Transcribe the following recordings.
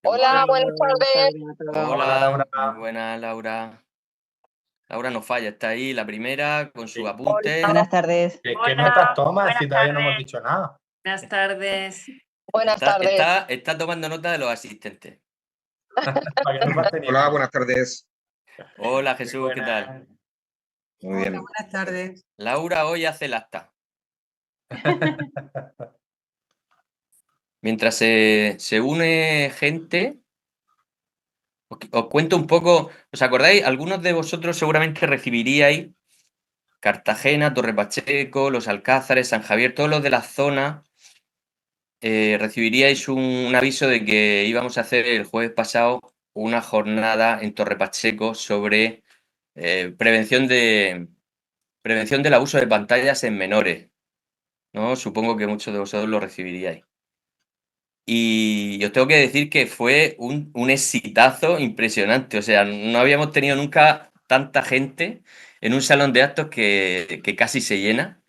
Hola, buenas Buenas tardes. tardes a todos. Hola Hola, Laura, muy buena Laura. Laura no falla, está ahí la primera con sus ¿qué, apuntes. Buenas tardes. qué notas tomas Buenas si todavía no hemos tardes. dicho nada? Buenas tardes. Buenas Está, tardes. está, está tomando nota de los asistentes. Para que no falte ni Hola, uno. buenas tardes. Hola Muy Jesús, ¿qué buenas. tal? Muy bien. Buenas tardes. Laura hoy hace el acta. Mientras se une gente, os cuento un poco. ¿Os acordáis? Algunos de vosotros seguramente recibiríais Cartagena, Torre Pacheco, Los Alcázares, San Javier, todos los de la zona. Recibiríais un aviso de que íbamos a hacer el jueves pasado una jornada en Torre Pacheco sobre prevención del abuso de pantallas en menores, ¿no? Supongo que muchos de vosotros lo recibiríais. Y os tengo que decir que fue un exitazo impresionante. O sea, no habíamos tenido nunca tanta gente en un salón de actos que casi se llena.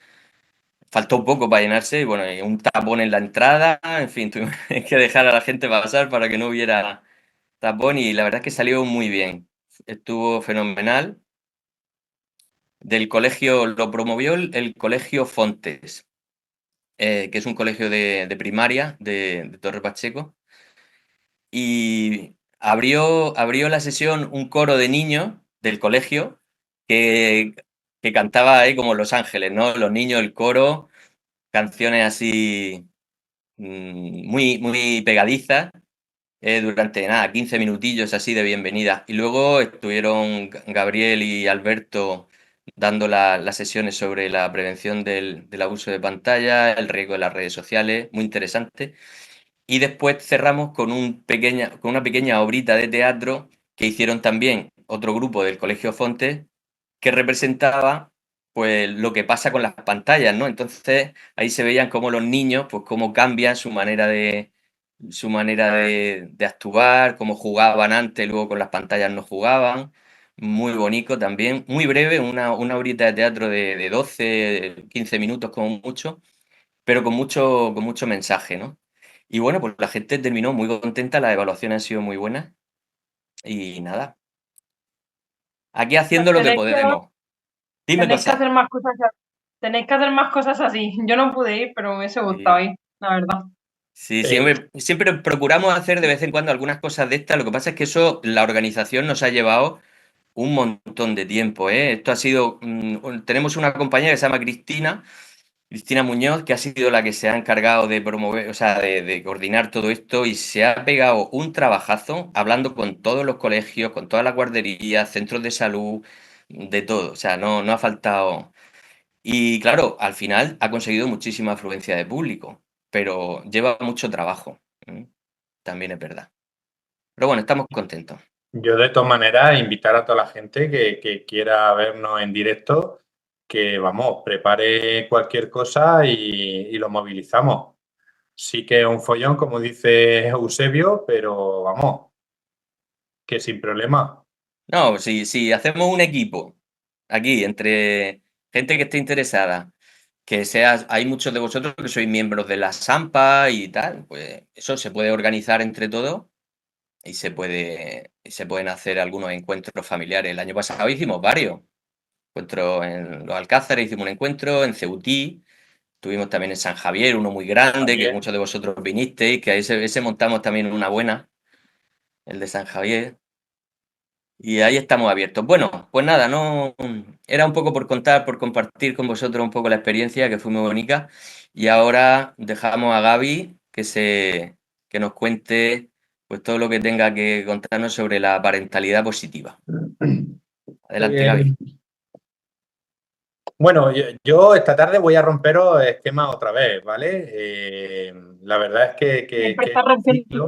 Faltó un poco para llenarse y bueno, y un tapón en la entrada, en fin, tuvimos que dejar a la gente pasar para que no hubiera tapón y la verdad es que salió muy bien. Estuvo fenomenal. Del colegio, lo promovió el colegio Fontes, que es un colegio de primaria de Torre Pacheco. Y abrió la sesión un coro de niños del colegio que, que cantaba ahí como Los Ángeles, ¿no? Los niños, el coro, canciones así muy, muy pegadizas. Durante nada, 15 minutillos así de bienvenida. Y luego estuvieron Gabriel y Alberto dando las sesiones sobre la prevención del abuso de pantalla, el riesgo de las redes sociales, muy interesante. Y después cerramos con una pequeña obrita de teatro que hicieron también otro grupo del Colegio Fontes que representaba pues lo que pasa con las pantallas, ¿no? Entonces ahí se veían cómo los niños, pues cómo cambian su manera de actuar, cómo jugaban antes, luego con las pantallas no jugaban. Muy bonito también, muy breve, una horita de teatro de 12, 15 minutos como mucho, pero con mucho mensaje, ¿no? Y bueno, pues la gente terminó muy contenta, las evaluaciones han sido muy buenas y nada, aquí Pues haciendo lo que podemos. Dime tenéis que cosas. hacer más cosas. Tenéis que hacer más cosas así. Yo no pude ir, pero me hubiese gustado Sí. ir, la verdad. Sí, Eh, siempre procuramos hacer de vez en cuando algunas cosas de estas. Lo que pasa es que eso, la organización nos ha llevado un montón de tiempo, ¿eh? Esto ha sido. Tenemos una compañera que se llama Cristina Muñoz, que ha sido la que se ha encargado de promover, o sea, de coordinar todo esto y se ha pegado un trabajazo hablando con todos los colegios, con todas las guarderías, centros de salud, de todo. O sea, no ha faltado. Y claro, al final ha conseguido muchísima afluencia de público, pero lleva mucho trabajo. También es verdad. Pero bueno, estamos contentos. yo de todas maneras invitar a toda la gente que quiera vernos en directo, que vamos, prepare cualquier cosa y lo movilizamos. Sí que es un follón, como dice Eusebio, pero vamos, que sin problema. No, si hacemos un equipo aquí entre gente que esté interesada, hay muchos de vosotros que sois miembros de la SAMPA y tal, pues eso se puede organizar entre todos y se pueden hacer algunos encuentros familiares. El año pasado hicimos varios encuentros en Los Alcázares, hicimos un encuentro en Ceutí, tuvimos también en San Javier, uno muy grande, que También. muchos de vosotros vinisteis, que a ese montamos también una buena, el de San Javier. Y ahí estamos abiertos. Bueno, pues nada, no era un poco por contar, por compartir con vosotros un poco la experiencia, que fue muy bonita. Y ahora dejamos a Gaby que nos cuente pues todo lo que tenga que contarnos sobre la parentalidad positiva. Adelante, Eh, Gaby. bueno, yo esta tarde voy a romperos esquemas otra vez, ¿vale? La verdad es Siempre que está este rompiendo ciclo.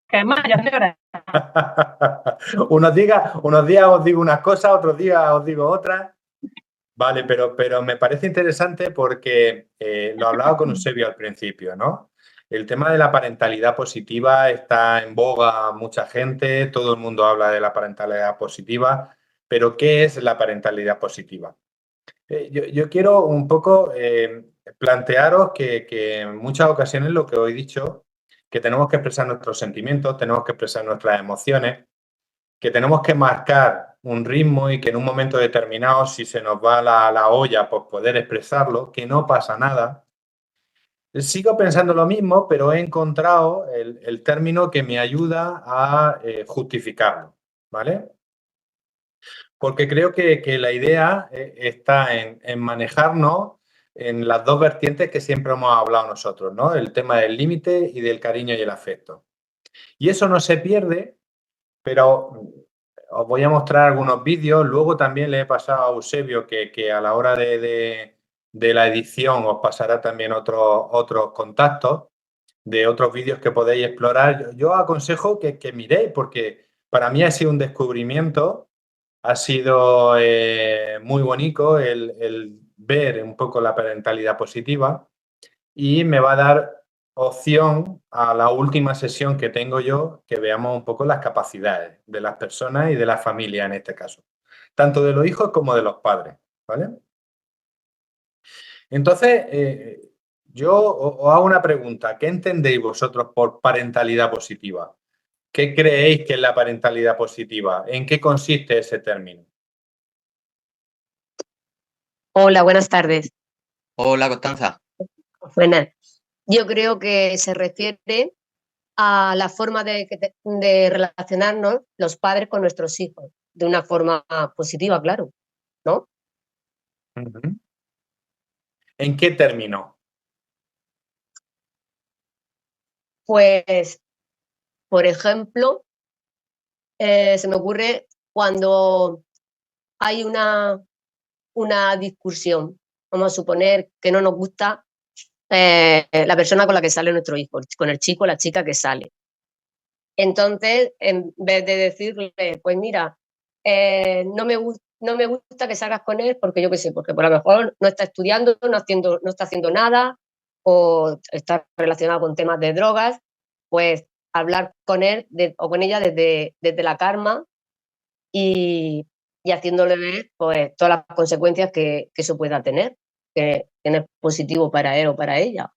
que además ya es hora. Unos días os digo unas cosas, otros días os digo otras. Vale, pero me parece interesante porque lo hablaba con Eusebio al principio, ¿no? El tema de la parentalidad positiva está en boga a mucha gente, todo el mundo habla de la parentalidad positiva, pero ¿qué es la parentalidad positiva? Yo quiero un poco plantearos que en muchas ocasiones lo que os he dicho que tenemos que expresar nuestros sentimientos, tenemos que expresar nuestras emociones, que tenemos que marcar un ritmo y que en un momento determinado, si se nos va la olla, pues poder expresarlo, que no pasa nada. Sigo pensando lo mismo, pero he encontrado el término que me ayuda a justificarlo, ¿vale? Porque creo que la idea está en manejarnos en las dos vertientes que siempre hemos hablado nosotros, ¿no? El tema del límite y del cariño y el afecto. Y eso no se pierde, pero os voy a mostrar algunos vídeos. Luego también le he pasado a Eusebio que a la hora de la edición os pasará también otros contactos de otros vídeos que podéis explorar. Yo aconsejo que miréis, porque para mí ha sido un descubrimiento, ha sido muy bonito el ver un poco la parentalidad positiva y me va a dar opción a la última sesión que tengo yo, que veamos un poco las capacidades de las personas y de la familia en este caso, tanto de los hijos como de los padres, ¿vale? Entonces, yo os hago una pregunta. ¿Qué entendéis vosotros por parentalidad positiva? ¿Qué creéis que es la parentalidad positiva? ¿En qué consiste ese término? Hola, buenas tardes. Hola, Constanza. Buenas. Yo creo que se refiere a la forma de relacionarnos los padres con nuestros hijos, de una forma positiva, claro, ¿no? Uh-huh. ¿En qué término? Pues, por ejemplo, se me ocurre cuando hay una discusión, vamos a suponer que no nos gusta la persona con la que sale nuestro hijo, con el chico o la chica que sale. Entonces, en vez de decirle, pues mira, no me gusta que salgas con él porque yo qué sé, porque por lo mejor no está estudiando, no está haciendo nada o está relacionado con temas de drogas, pues hablar con él o con ella desde la calma y haciéndole ver pues todas las consecuencias que eso pueda tener, que no es positivo para él o para ella.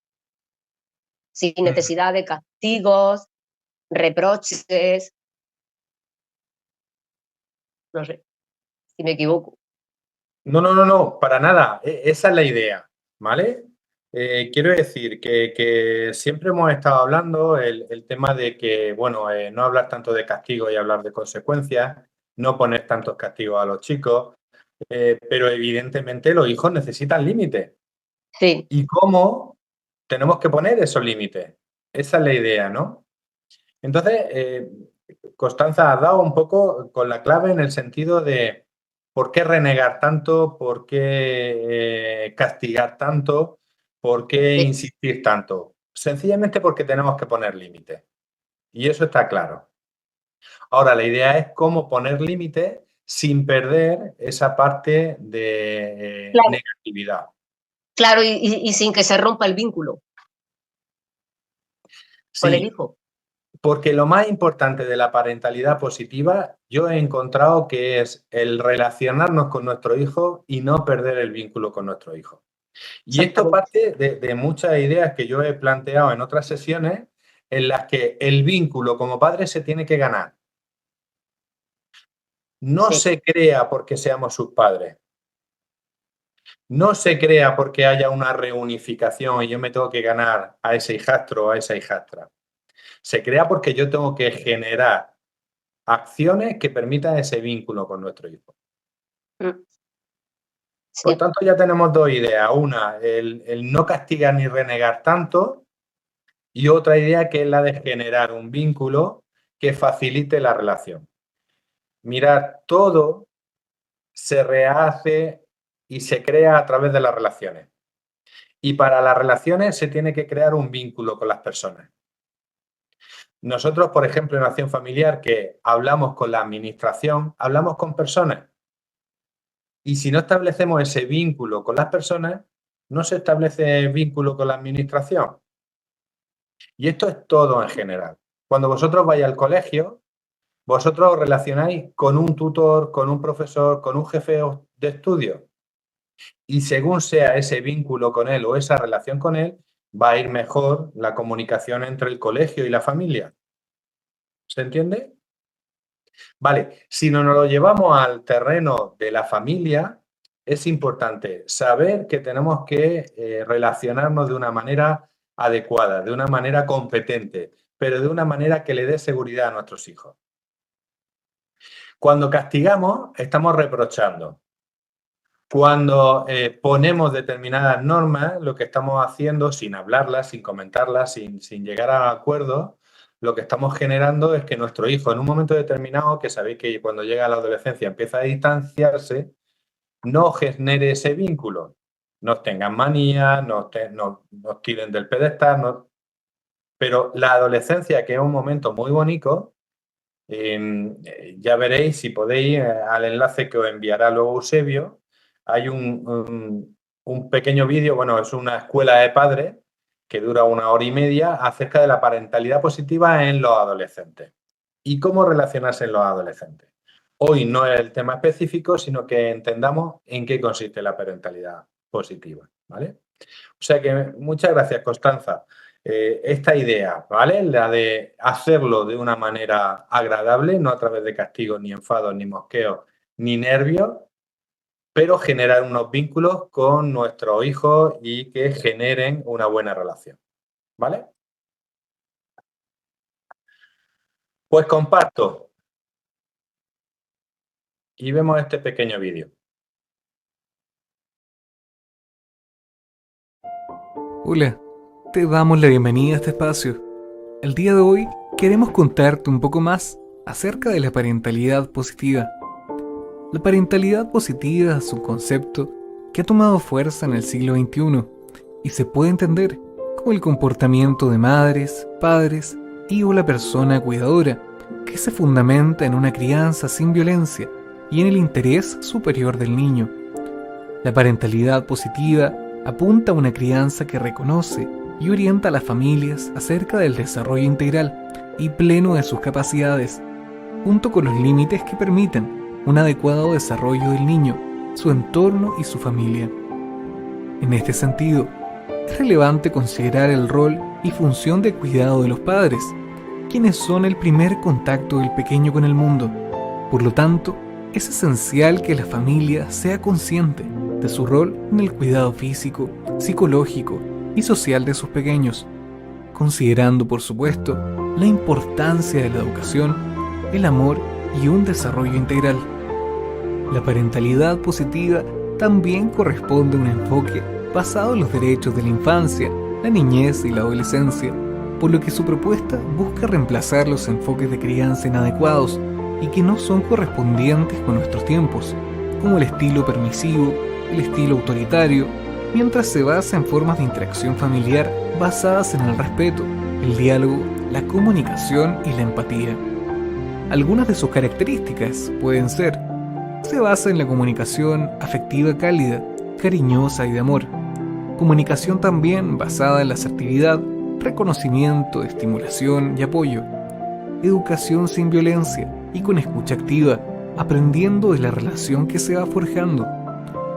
Sin necesidad de castigos, reproches. No sé si me equivoco. No, para nada. Esa es la idea, ¿vale? Quiero decir que siempre hemos estado hablando el tema de que, bueno, no hablar tanto de castigo y hablar de consecuencias, no poner tantos castigos a los chicos, pero evidentemente los hijos necesitan límites. Sí. ¿Y cómo tenemos que poner esos límites? Esa es la idea, ¿no? Entonces, Constanza, has dado un poco con la clave en el sentido de por qué renegar tanto, por qué castigar tanto, por qué insistir tanto. Sencillamente porque tenemos que poner límites. Y eso está claro. Ahora, la idea es cómo poner límites sin perder esa parte de negatividad. Claro, y sin que se rompa el vínculo con el hijo. Porque lo más importante de la parentalidad positiva, yo he encontrado que es el relacionarnos con nuestro hijo y no perder el vínculo con nuestro hijo. Y esto parte de muchas ideas que yo he planteado en otras sesiones en las que el vínculo como padre se tiene que ganar. No se crea porque seamos sus padres. No se crea porque haya una reunificación y yo me tengo que ganar a ese hijastro o a esa hijastra. Se crea porque yo tengo que generar acciones que permitan ese vínculo con nuestro hijo. Sí. Por tanto, ya tenemos dos ideas. Una, el no castigar ni renegar tanto, y otra idea que es la de generar un vínculo que facilite la relación. Mirad, todo se rehace y se crea a través de las relaciones. Y para las relaciones se tiene que crear un vínculo con las personas. Nosotros, por ejemplo, en Acción Familiar, que hablamos con la administración, hablamos con personas. Y si no establecemos ese vínculo con las personas, no se establece vínculo con la administración. Y esto es todo en general. Cuando vosotros vais al colegio, vosotros os relacionáis con un tutor, con un profesor, con un jefe de estudio. Y según sea ese vínculo con él o esa relación con él, va a ir mejor la comunicación entre el colegio y la familia. ¿Se entiende? Vale, si no nos lo llevamos al terreno de la familia, es importante saber que tenemos que relacionarnos de una manera adecuada, de una manera competente, pero de una manera que le dé seguridad a nuestros hijos. Cuando castigamos, estamos reprochando. Cuando ponemos determinadas normas, lo que estamos haciendo, sin hablarlas, sin comentarlas, sin llegar a acuerdos, lo que estamos generando es que nuestro hijo, en un momento determinado, que sabéis que cuando llega a la adolescencia empieza a distanciarse, no genere ese vínculo. Nos tengan manía, nos tiren del pedestal. Pero la adolescencia, que es un momento muy bonito, ya veréis, si podéis, al enlace que os enviará luego Eusebio, hay un pequeño vídeo, bueno, es una escuela de padres que dura 1 hora y media acerca de la parentalidad positiva en los adolescentes y cómo relacionarse en los adolescentes. Hoy no es el tema específico, sino que entendamos en qué consiste la parentalidad positiva, ¿vale? O sea que muchas gracias, Constanza. Esta idea, ¿vale? La de hacerlo de una manera agradable, no a través de castigos, ni enfados, ni mosqueos, ni nervios, pero generar unos vínculos con nuestros hijos y que generen una buena relación, ¿vale? Pues comparto y vemos este pequeño vídeo. Hola, te damos la bienvenida a este espacio. El día de hoy queremos contarte un poco más acerca de la parentalidad positiva. La parentalidad positiva es un concepto que ha tomado fuerza en el siglo XXI y se puede entender como el comportamiento de madres, padres y o la persona cuidadora que se fundamenta en una crianza sin violencia y en el interés superior del niño. La parentalidad positiva apunta a una crianza que reconoce y orienta a las familias acerca del desarrollo integral y pleno de sus capacidades, junto con los límites que permiten un adecuado desarrollo del niño, su entorno y su familia. En este sentido, es relevante considerar el rol y función de cuidado de los padres, quienes son el primer contacto del pequeño con el mundo. Por lo tanto, es esencial que la familia sea consciente de su rol en el cuidado físico, psicológico y social de sus pequeños, considerando, por supuesto, la importancia de la educación, el amor y un desarrollo integral. La parentalidad positiva también corresponde a un enfoque basado en los derechos de la infancia, la niñez y la adolescencia, por lo que su propuesta busca reemplazar los enfoques de crianza inadecuados y que no son correspondientes con nuestros tiempos, como el estilo permisivo, el estilo autoritario, mientras se basa en formas de interacción familiar basadas en el respeto, el diálogo, la comunicación y la empatía. Algunas de sus características pueden ser: se basa en la comunicación afectiva cálida, cariñosa y de amor. Comunicación también basada en la asertividad, reconocimiento, estimulación y apoyo. Educación sin violencia y con escucha activa, aprendiendo de la relación que se va forjando.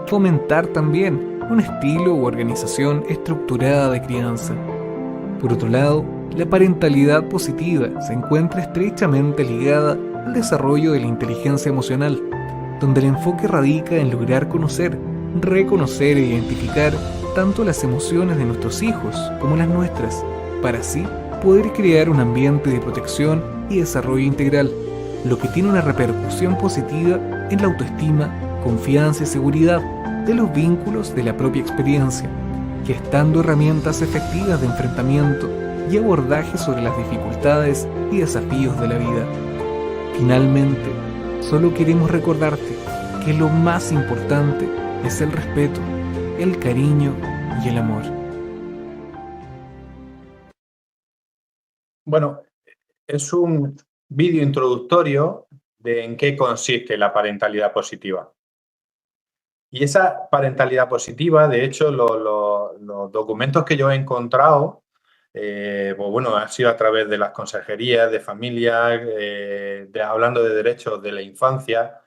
Fomentar también un estilo u organización estructurada de crianza. Por otro lado, la parentalidad positiva se encuentra estrechamente ligada al desarrollo de la inteligencia emocional, donde el enfoque radica en lograr conocer, reconocer e identificar tanto las emociones de nuestros hijos como las nuestras, para así poder crear un ambiente de protección y desarrollo integral, lo que tiene una repercusión positiva en la autoestima, confianza y seguridad de los vínculos de la propia experiencia, gestando herramientas efectivas de enfrentamiento y abordaje sobre las dificultades y desafíos de la vida. Finalmente, solo queremos recordarte que lo más importante es el respeto, el cariño y el amor. Bueno, es un vídeo introductorio de en qué consiste la parentalidad positiva. Y esa parentalidad positiva, de hecho, los documentos que yo he encontrado, pues bueno, ha sido a través de las consejerías de familia, hablando de derechos de la infancia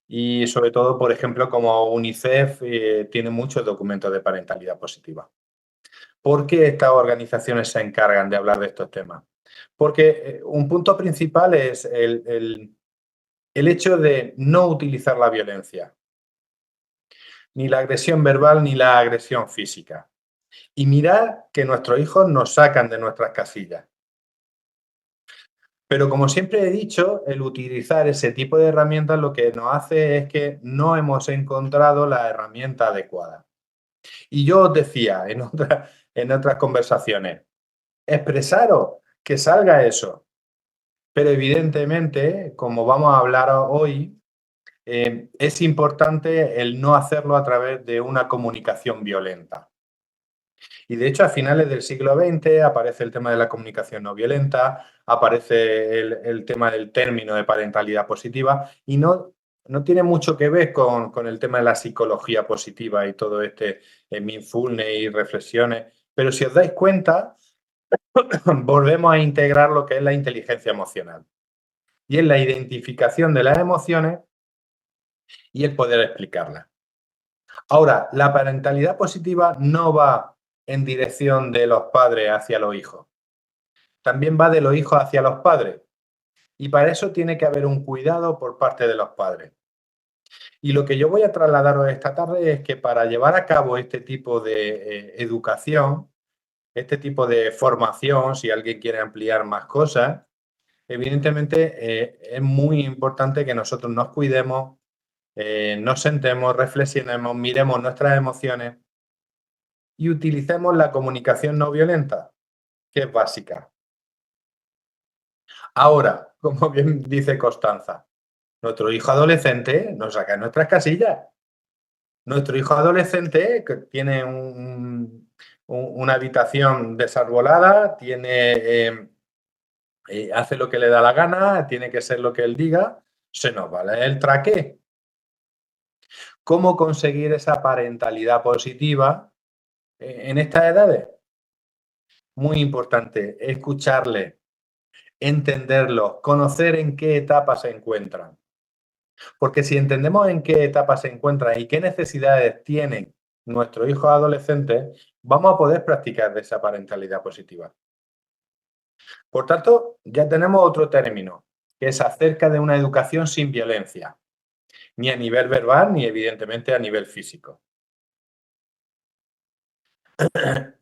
y sobre todo, por ejemplo, como UNICEF tiene muchos documentos de parentalidad positiva. ¿Por qué estas organizaciones se encargan de hablar de estos temas? Porque un punto principal es el hecho de no utilizar la violencia, ni la agresión verbal ni la agresión física. Y mirar que nuestros hijos nos sacan de nuestras casillas. Pero como siempre he dicho, el utilizar ese tipo de herramientas lo que nos hace es que no hemos encontrado la herramienta adecuada. Y yo os decía en otras conversaciones, expresaros, que salga eso. Pero evidentemente, como vamos a hablar hoy, es importante el no hacerlo a través de una comunicación violenta. Y de hecho, a finales del siglo XX aparece el tema de la comunicación no violenta, aparece el tema del término de parentalidad positiva y no tiene mucho que ver con el tema de la psicología positiva y todo este mindfulness y reflexiones. Pero si os dais cuenta, volvemos a integrar lo que es la inteligencia emocional. Y es la identificación de las emociones y el poder explicarlas. Ahora, la parentalidad positiva no va en dirección de los padres hacia los hijos. También va de los hijos hacia los padres. Y para eso tiene que haber un cuidado por parte de los padres. Y lo que yo voy a trasladaros esta tarde es que para llevar a cabo este tipo de educación, este tipo de formación, si alguien quiere ampliar más cosas, evidentemente es muy importante que nosotros nos cuidemos, nos sentemos, reflexionemos, miremos nuestras emociones y utilicemos la comunicación no violenta, que es básica. Ahora, como bien dice Constanza, nuestro hijo adolescente nos saca en nuestras casillas. Nuestro hijo adolescente que tiene una habitación desarbolada, hace lo que le da la gana, tiene que ser lo que él diga, se nos vale el traqué. ¿Cómo conseguir esa parentalidad positiva en estas edades? Muy importante, escucharle, entenderlo, conocer en qué etapa se encuentran. Porque si entendemos en qué etapa se encuentran y qué necesidades tienen nuestros hijos adolescentes, vamos a poder practicar de esa parentalidad positiva. Por tanto, ya tenemos otro término, que es acerca de una educación sin violencia, ni a nivel verbal ni evidentemente a nivel físico.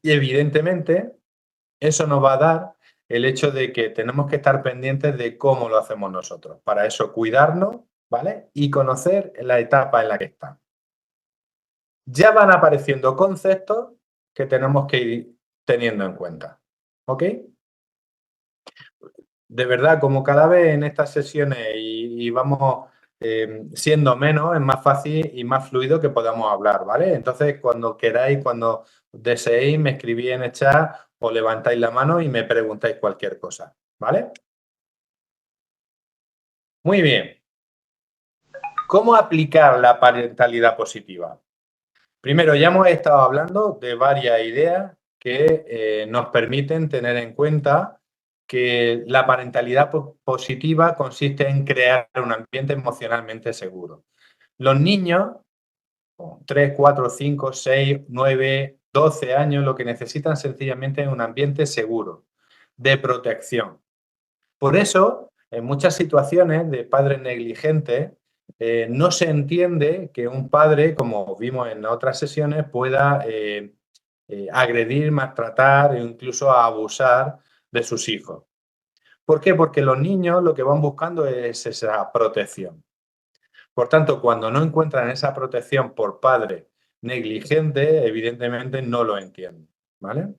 Y evidentemente eso nos va a dar el hecho de que tenemos que estar pendientes de cómo lo hacemos nosotros. Para eso cuidarnos, ¿vale? Y conocer la etapa en la que están. Ya van apareciendo conceptos que tenemos que ir teniendo en cuenta. ¿Ok? De verdad, como cada vez en estas sesiones y vamos siendo menos, es más fácil y más fluido que podamos hablar, ¿vale? Entonces, cuando queráis, cuando deseéis, me escribís en el chat o levantáis la mano y me preguntáis cualquier cosa, ¿vale? Muy bien. ¿Cómo aplicar la parentalidad positiva? Primero, ya hemos estado hablando de varias ideas que nos permiten tener en cuenta que la parentalidad positiva consiste en crear un ambiente emocionalmente seguro. Los niños, con 3, 4, 5, 6, 9, 12 años, lo que necesitan sencillamente es un ambiente seguro, de protección. Por eso, en muchas situaciones de padres negligentes, no se entiende que un padre, como vimos en otras sesiones, pueda agredir, maltratar e incluso abusar de sus hijos. ¿Por qué? Porque los niños lo que van buscando es esa protección. Por tanto, cuando no encuentran esa protección por padre negligente, evidentemente no lo entienden, ¿vale?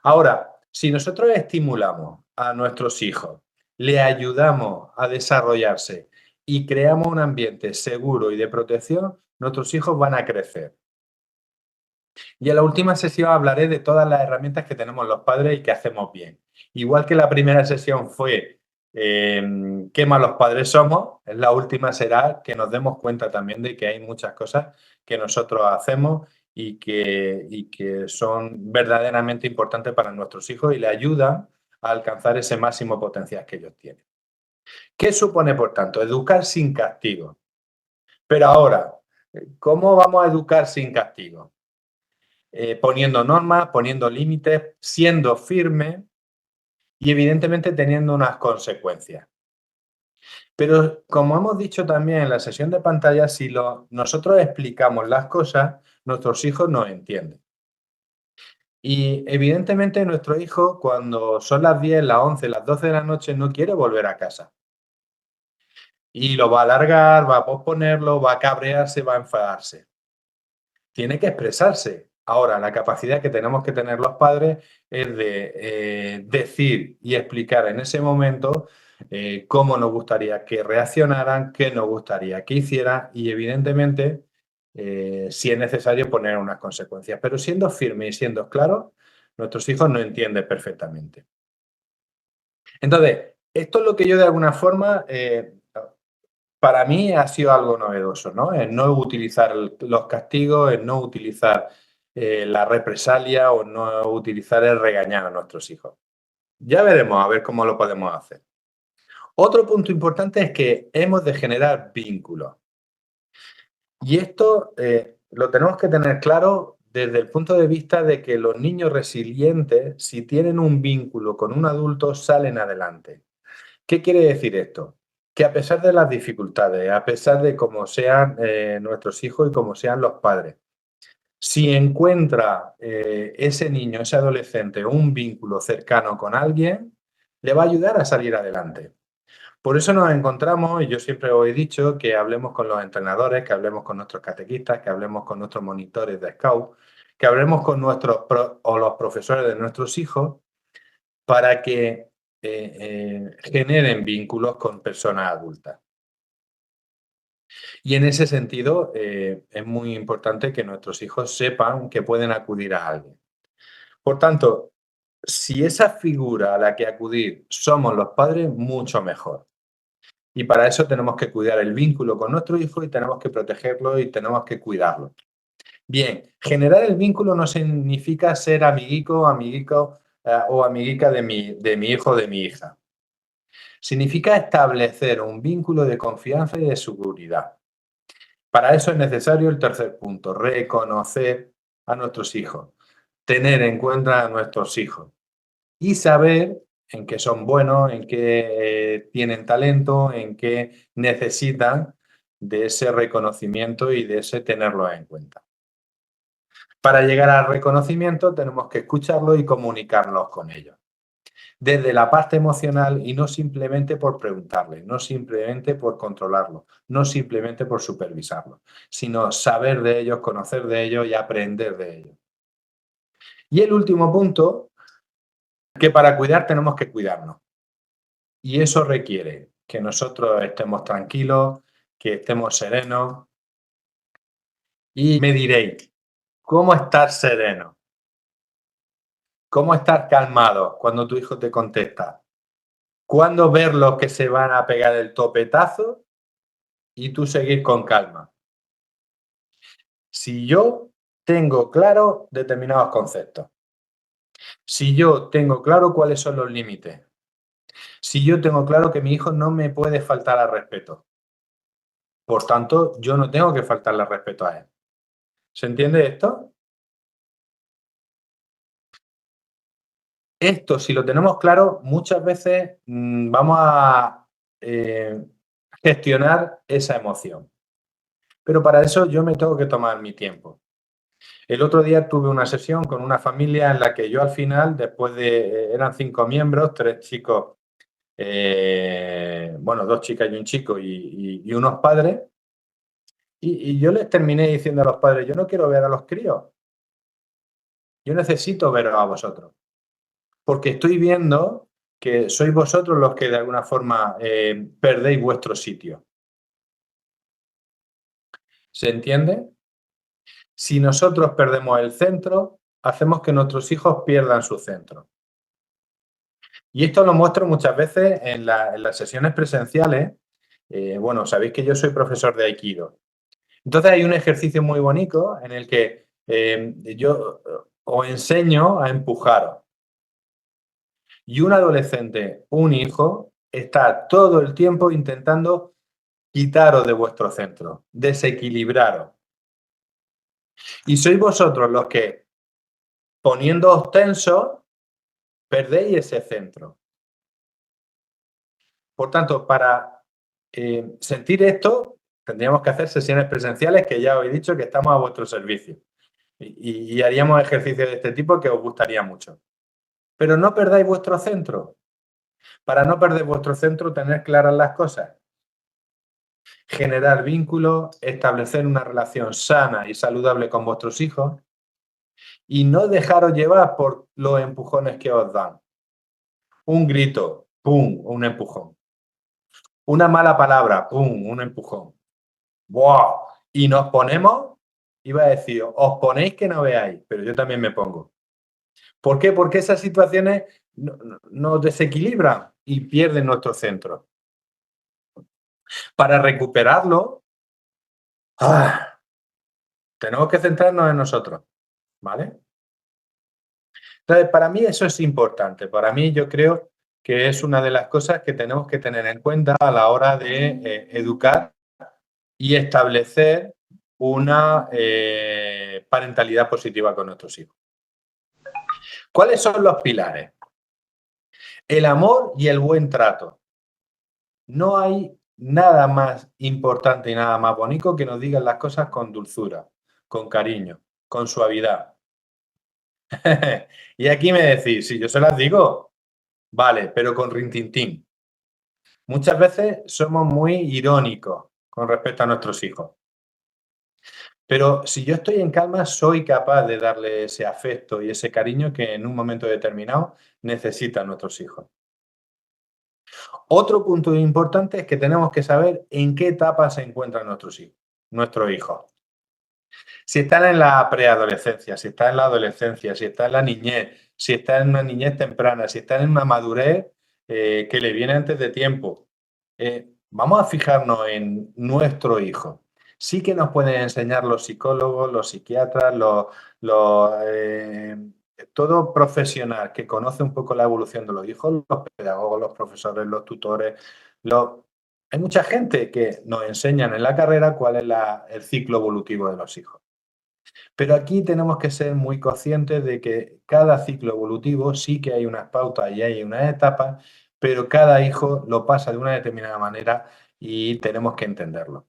Ahora, si nosotros estimulamos a nuestros hijos, le ayudamos a desarrollarse y creamos un ambiente seguro y de protección, nuestros hijos van a crecer. Y en la última sesión hablaré de todas las herramientas que tenemos los padres y que hacemos bien. Igual que la primera sesión fue qué malos padres somos, en la última será que nos demos cuenta también de que hay muchas cosas que nosotros hacemos y que son verdaderamente importantes para nuestros hijos y le ayudan a alcanzar ese máximo potencial que ellos tienen. ¿Qué supone, por tanto? Educar sin castigo. Pero ahora, ¿cómo vamos a educar sin castigo? poniendo normas, poniendo límites, siendo firme y evidentemente teniendo unas consecuencias. Pero como hemos dicho también en la sesión de pantalla, si nosotros explicamos las cosas, nuestros hijos nos entienden. Y evidentemente nuestro hijo, cuando son las 10, las 11, las 12 de la noche, no quiere volver a casa. Y lo va a alargar, va a posponerlo, va a cabrearse, va a enfadarse. Tiene que expresarse. Ahora, la capacidad que tenemos que tener los padres es de decir y explicar en ese momento cómo nos gustaría que reaccionaran, qué nos gustaría que hicieran y evidentemente, si es necesario, poner unas consecuencias. Pero siendo firme y siendo claro, nuestros hijos nos entienden perfectamente. Entonces, esto es lo que yo de alguna forma, para mí ha sido algo novedoso, ¿no? El no utilizar los castigos, el no utilizar la represalia o no utilizar el regañar a nuestros hijos. Ya veremos a ver cómo lo podemos hacer. Otro punto importante es que hemos de generar vínculos. Y esto lo tenemos que tener claro desde el punto de vista de que los niños resilientes, si tienen un vínculo con un adulto, salen adelante. ¿Qué quiere decir esto? Que a pesar de las dificultades, a pesar de cómo sean nuestros hijos y cómo sean los padres, si encuentra ese niño, ese adolescente, un vínculo cercano con alguien, le va a ayudar a salir adelante. Por eso nos encontramos, y yo siempre os he dicho, que hablemos con los entrenadores, que hablemos con nuestros catequistas, que hablemos con nuestros monitores de Scout, que hablemos con los profesores de nuestros hijos, para que generen vínculos con personas adultas. Y en ese sentido, es muy importante que nuestros hijos sepan que pueden acudir a alguien. Por tanto, si esa figura a la que acudir somos los padres, mucho mejor. Y para eso tenemos que cuidar el vínculo con nuestro hijo y tenemos que protegerlo y tenemos que cuidarlo. Bien, generar el vínculo no significa ser amiguico o amiguica de mi hijo o de mi hija. Significa establecer un vínculo de confianza y de seguridad. Para eso es necesario el tercer punto, reconocer a nuestros hijos, tener en cuenta a nuestros hijos y saber en qué son buenos, en qué tienen talento, en qué necesitan de ese reconocimiento y de ese tenerlo en cuenta. Para llegar al reconocimiento tenemos que escucharlos y comunicarnos con ellos. Desde la parte emocional y no simplemente por preguntarle, no simplemente por controlarlo, no simplemente por supervisarlo, sino saber de ellos, conocer de ellos y aprender de ellos. Y el último punto, que para cuidar tenemos que cuidarnos. Y eso requiere que nosotros estemos tranquilos, que estemos serenos. Y me diréis, ¿cómo estar sereno? ¿Cómo estar calmado cuando tu hijo te contesta? ¿Cuándo ver los que se van a pegar el topetazo y tú seguir con calma? Si yo tengo claro determinados conceptos, si yo tengo claro cuáles son los límites, si yo tengo claro que mi hijo no me puede faltar al respeto, por tanto, yo no tengo que faltarle al respeto a él. ¿Se entiende esto? Esto, si lo tenemos claro, muchas veces vamos a gestionar esa emoción. Pero para eso yo me tengo que tomar mi tiempo. El otro día tuve una sesión con una familia en la que yo al final, después de, eran 5 miembros, 3 chicos, bueno, 2 chicas y un chico y unos padres, y yo les terminé diciendo a los padres, yo no quiero ver a los críos, yo necesito veros a vosotros, porque estoy viendo que sois vosotros los que de alguna forma perdéis vuestro sitio. ¿Se entiende? Si nosotros perdemos el centro, hacemos que nuestros hijos pierdan su centro. Y esto lo muestro muchas veces en las sesiones presenciales. Bueno, sabéis que yo soy profesor de Aikido. Entonces hay un ejercicio muy bonito en el que yo os enseño a empujaros. Y un adolescente, un hijo, está todo el tiempo intentando quitaros de vuestro centro, desequilibraros. Y sois vosotros los que poniéndoos tensos, perdéis ese centro. Por tanto, para sentir esto, tendríamos que hacer sesiones presenciales, que ya os he dicho que estamos a vuestro servicio. Y haríamos ejercicios de este tipo que os gustaría mucho. Pero no perdáis vuestro centro. Para no perder vuestro centro, tener claras las cosas. Generar vínculos, establecer una relación sana y saludable con vuestros hijos y no dejaros llevar por los empujones que os dan. Un grito, ¡pum!, un empujón. Una mala palabra, ¡pum!, un empujón. ¡Buah! Y nos ponemos, iba a decir, os ponéis que no veáis, pero yo también me pongo. ¿Por qué? Porque esas situaciones nos desequilibran y pierden nuestro centro. Para recuperarlo, tenemos que centrarnos en nosotros, ¿vale? Entonces, para mí eso es importante. Para mí yo creo que es una de las cosas que tenemos que tener en cuenta a la hora de educar y establecer una parentalidad positiva con nuestros hijos. ¿Cuáles son los pilares? El amor y el buen trato. No hay nada más importante y nada más bonito que nos digan las cosas con dulzura, con cariño, con suavidad. Y aquí me decís, si yo se las digo, vale, pero con rintintín. Muchas veces somos muy irónicos con respecto a nuestros hijos. Pero si yo estoy en calma, soy capaz de darle ese afecto y ese cariño que en un momento determinado necesitan nuestros hijos. Otro punto importante es que tenemos que saber en qué etapa se encuentran nuestros hijos. Si están en la preadolescencia, si están en la adolescencia, si están en la niñez, si están en una niñez temprana, si están en una madurez que le viene antes de tiempo. Vamos a fijarnos en nuestro hijo. Sí que nos pueden enseñar los psicólogos, los psiquiatras, todo profesional que conoce un poco la evolución de los hijos, los pedagogos, los profesores, los tutores. Hay mucha gente que nos enseñan en la carrera cuál es el ciclo evolutivo de los hijos. Pero aquí tenemos que ser muy conscientes de que cada ciclo evolutivo sí que hay unas pautas y hay unas etapas, pero cada hijo lo pasa de una determinada manera y tenemos que entenderlo.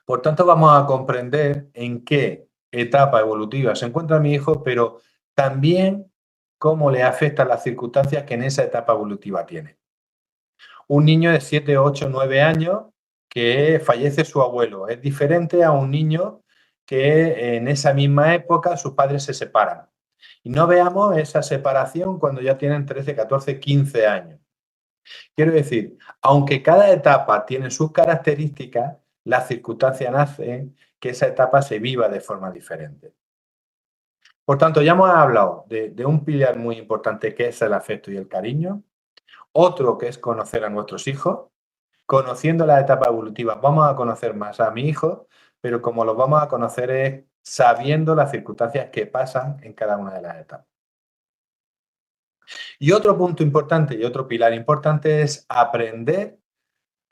Por tanto, vamos a comprender en qué etapa evolutiva se encuentra mi hijo, pero también cómo le afectan las circunstancias que en esa etapa evolutiva tiene. Un niño de 7, 8, 9 años que fallece su abuelo es diferente a un niño que en esa misma época sus padres se separan. Y no veamos esa separación cuando ya tienen 13, 14, 15 años. Quiero decir, aunque cada etapa tiene sus características, las circunstancias hacen que esa etapa se viva de forma diferente. Por tanto, ya hemos hablado de un pilar muy importante que es el afecto y el cariño. Otro que es conocer a nuestros hijos. Conociendo la etapa evolutiva vamos a conocer más a mi hijo, pero como los vamos a conocer es sabiendo las circunstancias que pasan en cada una de las etapas. Y otro punto importante y otro pilar importante es aprender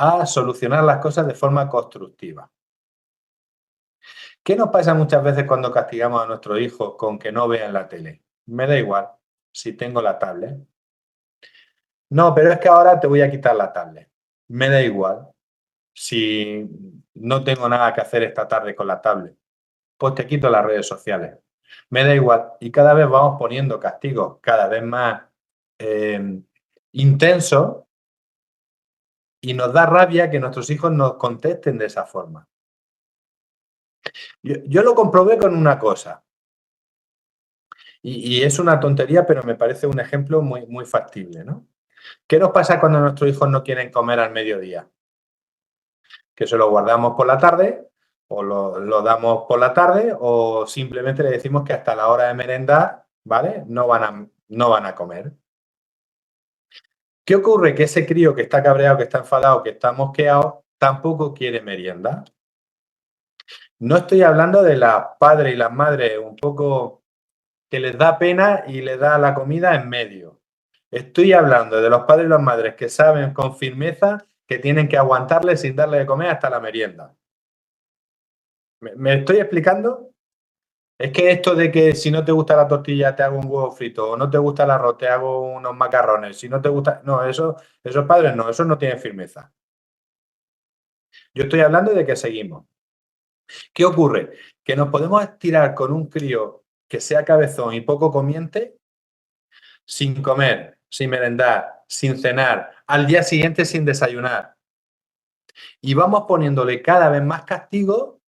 a solucionar las cosas de forma constructiva. ¿Qué nos pasa muchas veces cuando castigamos a nuestros hijos con que no vean la tele? Me da igual si tengo la tablet. No, pero es que ahora te voy a quitar la tablet. Me da igual si no tengo nada que hacer esta tarde con la tablet. Pues te quito las redes sociales. Me da igual. Y cada vez vamos poniendo castigos cada vez más intensos y nos da rabia que nuestros hijos nos contesten de esa forma. Yo lo comprobé con una cosa. Y es una tontería, pero me parece un ejemplo muy, muy factible, ¿no? ¿Qué nos pasa cuando nuestros hijos no quieren comer al mediodía? Que se lo guardamos por la tarde, o lo damos por la tarde, o simplemente le decimos que hasta la hora de merendar, ¿vale? No van a comer. ¿Qué ocurre? Que ese crío que está cabreado, que está enfadado, que está mosqueado, tampoco quiere merienda. No estoy hablando de los padres y las madres un poco que les da pena y les da la comida en medio. Estoy hablando de los padres y las madres que saben con firmeza que tienen que aguantarle sin darle de comer hasta la merienda. ¿Me estoy explicando? Es que esto de que si no te gusta la tortilla te hago un huevo frito o no te gusta el arroz te hago unos macarrones, si no te gusta... No, esos padres no, eso no tiene firmeza. Yo estoy hablando de que seguimos. ¿Qué ocurre? Que nos podemos estirar con un crío que sea cabezón y poco comiente sin comer, sin merendar, sin cenar, al día siguiente sin desayunar. Y vamos poniéndole cada vez más castigo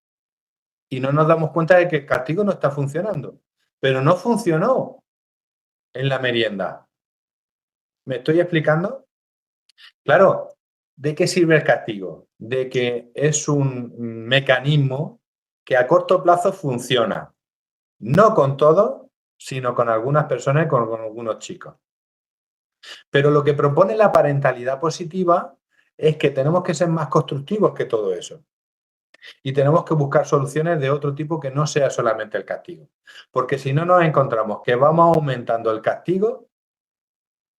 y no nos damos cuenta de que el castigo no está funcionando. Pero no funcionó en la merienda. ¿Me estoy explicando? Claro, ¿de qué sirve el castigo? De que es un mecanismo que a corto plazo funciona. No con todos, sino con algunas personas y con algunos chicos. Pero lo que propone la parentalidad positiva es que tenemos que ser más constructivos que todo eso. Y tenemos que buscar soluciones de otro tipo que no sea solamente el castigo. Porque si no nos encontramos que vamos aumentando el castigo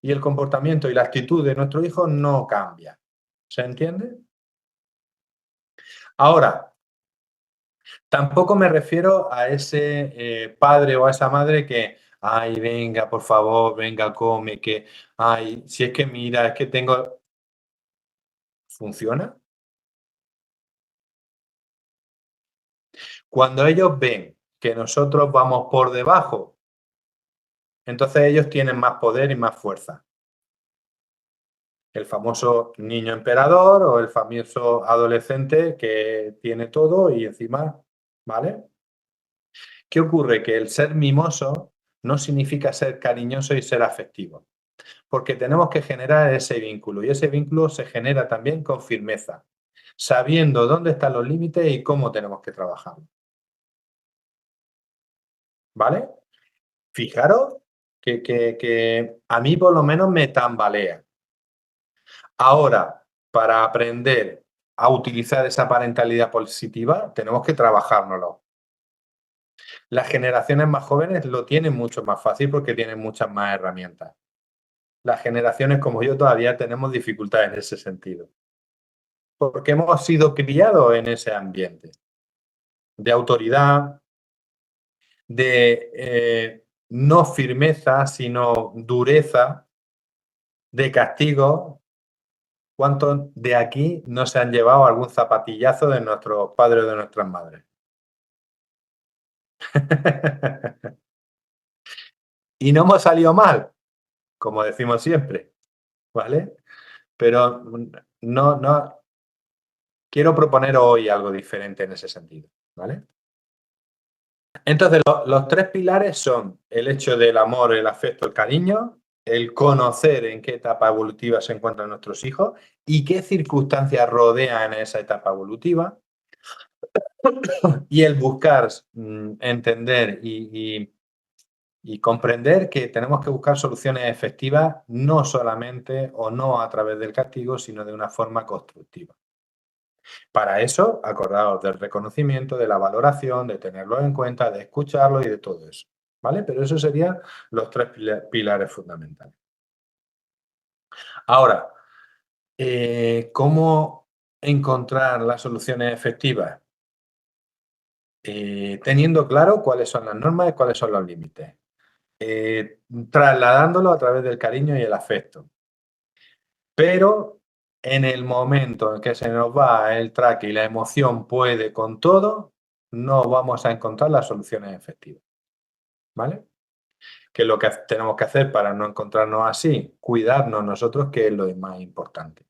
y el comportamiento y la actitud de nuestro hijo no cambia. ¿Se entiende? Ahora, tampoco me refiero a ese padre o a esa madre que, ay, venga, por favor, venga, come, que, ay, si es que mira, es que tengo... ¿Funciona? Cuando ellos ven que nosotros vamos por debajo, entonces ellos tienen más poder y más fuerza. El famoso niño emperador o el famoso adolescente que tiene todo y encima, ¿vale? ¿Qué ocurre? Que el ser mimoso no significa ser cariñoso y ser afectivo, porque tenemos que generar ese vínculo y ese vínculo se genera también con firmeza, sabiendo dónde están los límites y cómo tenemos que trabajar. ¿Vale? Fijaros que a mí por lo menos me tambalea. Ahora, para aprender a utilizar esa parentalidad positiva, tenemos que trabajárnoslo. Las generaciones más jóvenes lo tienen mucho más fácil porque tienen muchas más herramientas. Las generaciones como yo todavía tenemos dificultades en ese sentido. Porque hemos sido criados en ese ambiente de autoridad, de no firmeza, sino dureza, de castigo. ¿Cuántos de aquí no se han llevado algún zapatillazo de nuestros padres o de nuestras madres? Y no hemos salido mal, como decimos siempre, ¿vale? Pero no quiero proponer hoy algo diferente en ese sentido, ¿vale? Entonces, los tres pilares son el hecho del amor, el afecto, el cariño, el conocer en qué etapa evolutiva se encuentran nuestros hijos y qué circunstancias rodean esa etapa evolutiva, y el buscar entender y comprender que tenemos que buscar soluciones efectivas no solamente o no a través del castigo, sino de una forma constructiva. Para eso, acordaos del reconocimiento, de la valoración, de tenerlo en cuenta, de escucharlo y de todo eso, ¿vale? Pero esos serían los tres pilares fundamentales. Ahora, ¿cómo encontrar las soluciones efectivas? Teniendo claro cuáles son las normas y cuáles son los límites. Trasladándolo a través del cariño y el afecto. Pero en el momento en que se nos va el traque y la emoción puede con todo, no vamos a encontrar las soluciones efectivas. ¿Vale? ¿Qué es lo que tenemos que hacer para no encontrarnos así? Cuidarnos nosotros, que es lo más importante.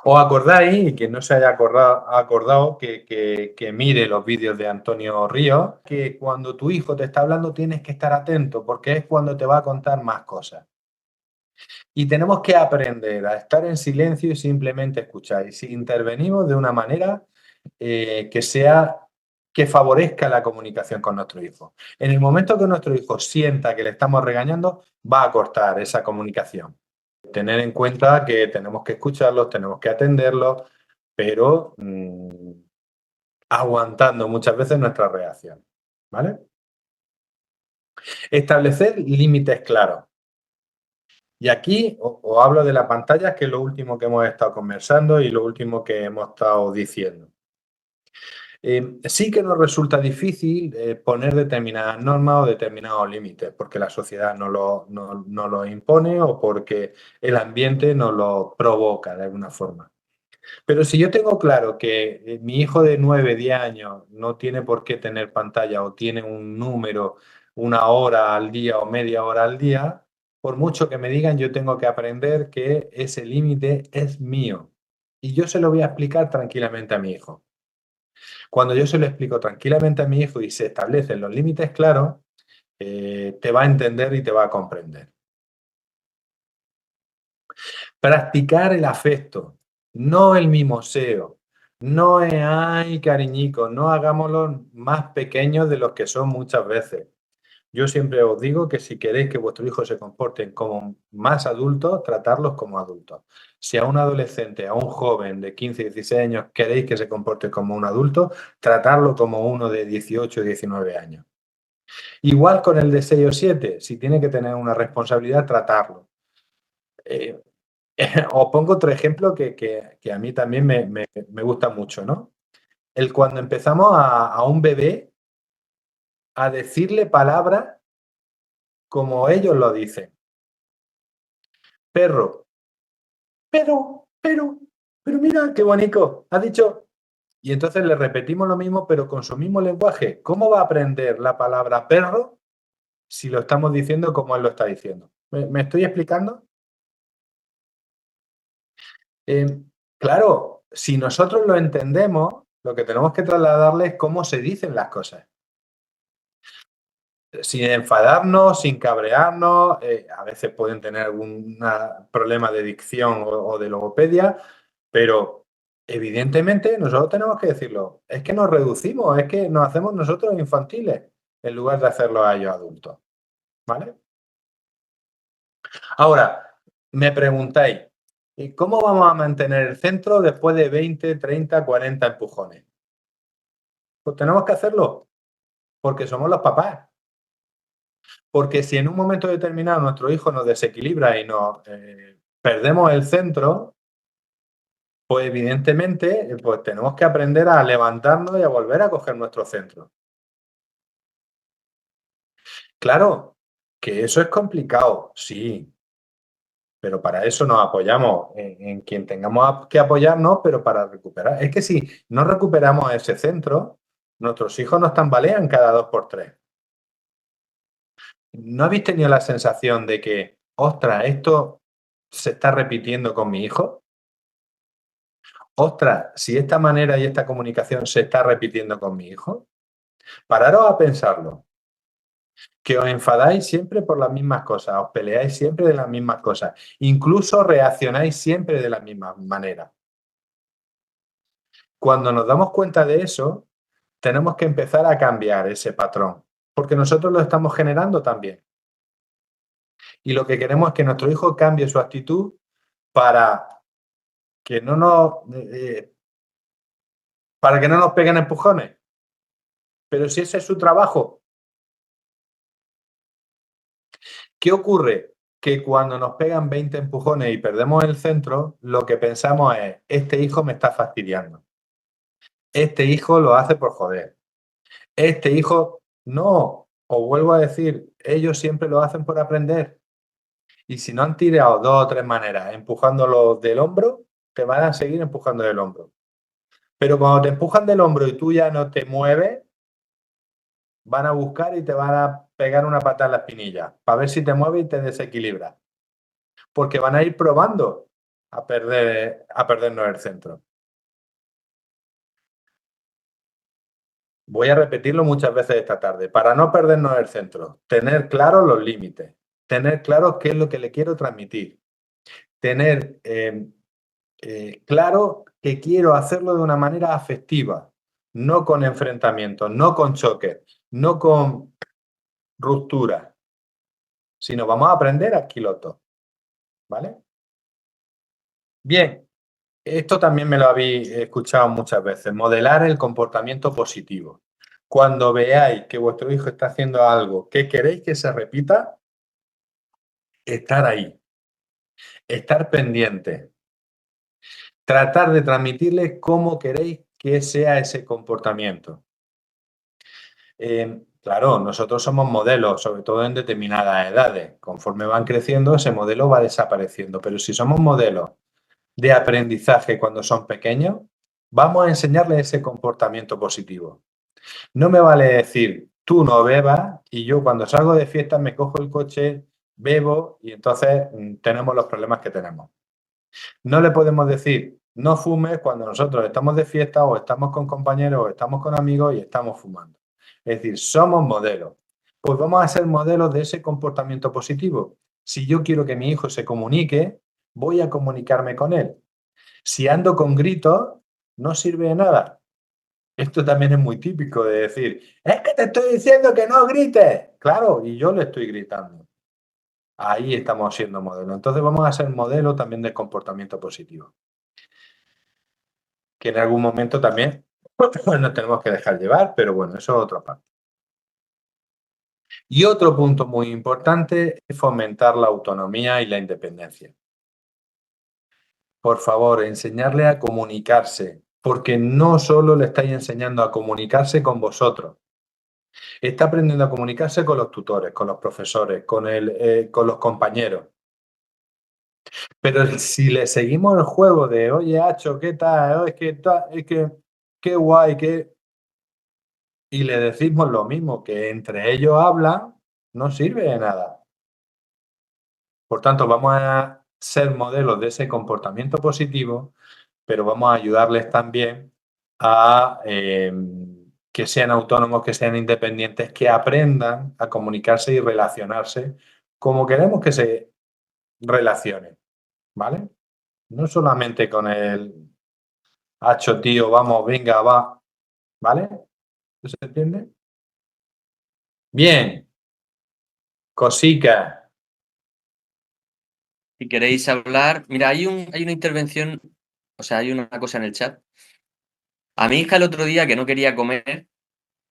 ¿Os acordáis, y quien no se haya acordado que mire los vídeos de Antonio Ríos, que cuando tu hijo te está hablando tienes que estar atento porque es cuando te va a contar más cosas? Y tenemos que aprender a estar en silencio y simplemente escuchar. Y si intervenimos de una manera que favorezca la comunicación con nuestro hijo. En el momento que nuestro hijo sienta que le estamos regañando, va a cortar esa comunicación. Tener en cuenta que tenemos que escucharlos, tenemos que atenderlos, pero aguantando muchas veces nuestra reacción. ¿Vale? Establecer límites claros. Y aquí os hablo de la pantalla, que es lo último que hemos estado conversando y lo último que hemos estado diciendo. Sí que nos resulta difícil poner determinadas normas o determinados límites, porque la sociedad no lo impone o porque el ambiente nos lo provoca de alguna forma. Pero si yo tengo claro que mi hijo de 9, 10 años no tiene por qué tener pantalla o tiene un número, una hora al día o media hora al día, por mucho que me digan, yo tengo que aprender que ese límite es mío. Y yo se lo voy a explicar tranquilamente a mi hijo. Cuando yo se lo explico tranquilamente a mi hijo y se establecen los límites claros, te va a entender y te va a comprender. Practicar el afecto, no el mimoseo, no es, ay, cariñico, no hagámoslo más pequeños de los que son muchas veces. Yo siempre os digo que si queréis que vuestros hijos se comporten como más adultos, tratarlos como adultos. Si a un adolescente, a un joven de 15, 16 años queréis que se comporte como un adulto, tratarlo como uno de 18, 19 años. Igual con el de 6 o 7, si tiene que tener una responsabilidad, tratarlo. Os pongo otro ejemplo que a mí también me gusta mucho, ¿no? Cuando empezamos a un bebé a decirle palabras como ellos lo dicen. Perro. Pero mira, qué bonito. Ha dicho. Y entonces le repetimos lo mismo, pero con su mismo lenguaje. ¿Cómo va a aprender la palabra perro si lo estamos diciendo como él lo está diciendo? ¿Me estoy explicando? Claro, si nosotros lo entendemos, lo que tenemos que trasladarle es cómo se dicen las cosas. Sin enfadarnos, sin cabrearnos, a veces pueden tener algún problema de dicción o de logopedia, pero evidentemente nosotros tenemos que decirlo. Es que nos reducimos, es que nos hacemos nosotros infantiles en lugar de hacerlo a ellos adultos. ¿Vale? Ahora, me preguntáis, ¿y cómo vamos a mantener el centro después de 20, 30, 40 empujones? Pues tenemos que hacerlo porque somos los papás. Porque si en un momento determinado nuestro hijo nos desequilibra y nos perdemos el centro, pues evidentemente pues tenemos que aprender a levantarnos y a volver a coger nuestro centro. Claro, que eso es complicado, sí, pero para eso nos apoyamos en quien tengamos que apoyarnos, pero para recuperar. Es que si no recuperamos ese centro, nuestros hijos nos tambalean cada 2 por 3. ¿No habéis tenido la sensación de que, ostras, esto se está repitiendo con mi hijo? Ostras, si esta manera y esta comunicación se está repitiendo con mi hijo, pararos a pensarlo. Que os enfadáis siempre por las mismas cosas, os peleáis siempre de las mismas cosas, incluso reaccionáis siempre de la misma manera. Cuando nos damos cuenta de eso, tenemos que empezar a cambiar ese patrón, porque nosotros lo estamos generando también. Y lo que queremos es que nuestro hijo cambie su actitud para que no nos peguen empujones. Pero si ese es su trabajo, ¿qué ocurre? Que cuando nos pegan 20 empujones y perdemos el centro, lo que pensamos es, este hijo me está fastidiando. Este hijo lo hace por joder. Este hijo, no, os vuelvo a decir, ellos siempre lo hacen por aprender. Y si no han tirado 2 o 3 maneras empujándolo del hombro, te van a seguir empujando del hombro. Pero cuando te empujan del hombro y tú ya no te mueves, van a buscar y te van a pegar una patada en la espinilla para ver si te mueves y te desequilibras. Porque van a ir probando a perdernos el centro. Voy a repetirlo muchas veces esta tarde. Para no perdernos el centro, tener claros los límites, tener claro qué es lo que le quiero transmitir, tener claro que quiero hacerlo de una manera afectiva, no con enfrentamientos, no con choques, no con ruptura, sino vamos a aprender a quiloto. ¿Vale? Bien, esto también me lo habéis escuchado muchas veces, modelar el comportamiento positivo. Cuando veáis que vuestro hijo está haciendo algo que queréis que se repita, estar ahí, estar pendiente, tratar de transmitirle cómo queréis que sea ese comportamiento. Claro, nosotros somos modelos, sobre todo en determinadas edades. Conforme van creciendo, ese modelo va desapareciendo. Pero si somos modelos de aprendizaje cuando son pequeños, vamos a enseñarles ese comportamiento positivo. No me vale decir, tú no bebas y yo cuando salgo de fiesta me cojo el coche, bebo y entonces tenemos los problemas que tenemos. No le podemos decir, no fumes cuando nosotros estamos de fiesta o estamos con compañeros o estamos con amigos y estamos fumando. Es decir, somos modelos. Pues vamos a ser modelos de ese comportamiento positivo. Si yo quiero que mi hijo se comunique, voy a comunicarme con él. Si ando con gritos, no sirve de nada. Esto también es muy típico de decir, es que te estoy diciendo que no grites. Claro, y yo le estoy gritando. Ahí estamos siendo modelos. Entonces vamos a ser modelo también de comportamiento positivo. Que en algún momento también nos tenemos que dejar llevar, pero bueno, eso es otra parte. Y otro punto muy importante es fomentar la autonomía y la independencia. Por favor, enseñarle a comunicarse, porque no solo le estáis enseñando a comunicarse con vosotros, está aprendiendo a comunicarse con los tutores, con los profesores, con los compañeros. Pero si le seguimos el juego de, oye, Hacho, ¿qué tal? Oh, es que, qué guay, y le decimos lo mismo, que entre ellos hablan, no sirve de nada. Por tanto, vamos a ser modelos de ese comportamiento positivo, pero vamos a ayudarles también a que sean autónomos, que sean independientes, que aprendan a comunicarse y relacionarse como queremos que se relacionen, ¿vale? No solamente con el hacho, tío, vamos, venga, va, ¿vale? ¿Se entiende? Bien, cosica. Si queréis hablar, mira, hay una intervención, o sea, hay una cosa en el chat. A mi hija el otro día que no quería comer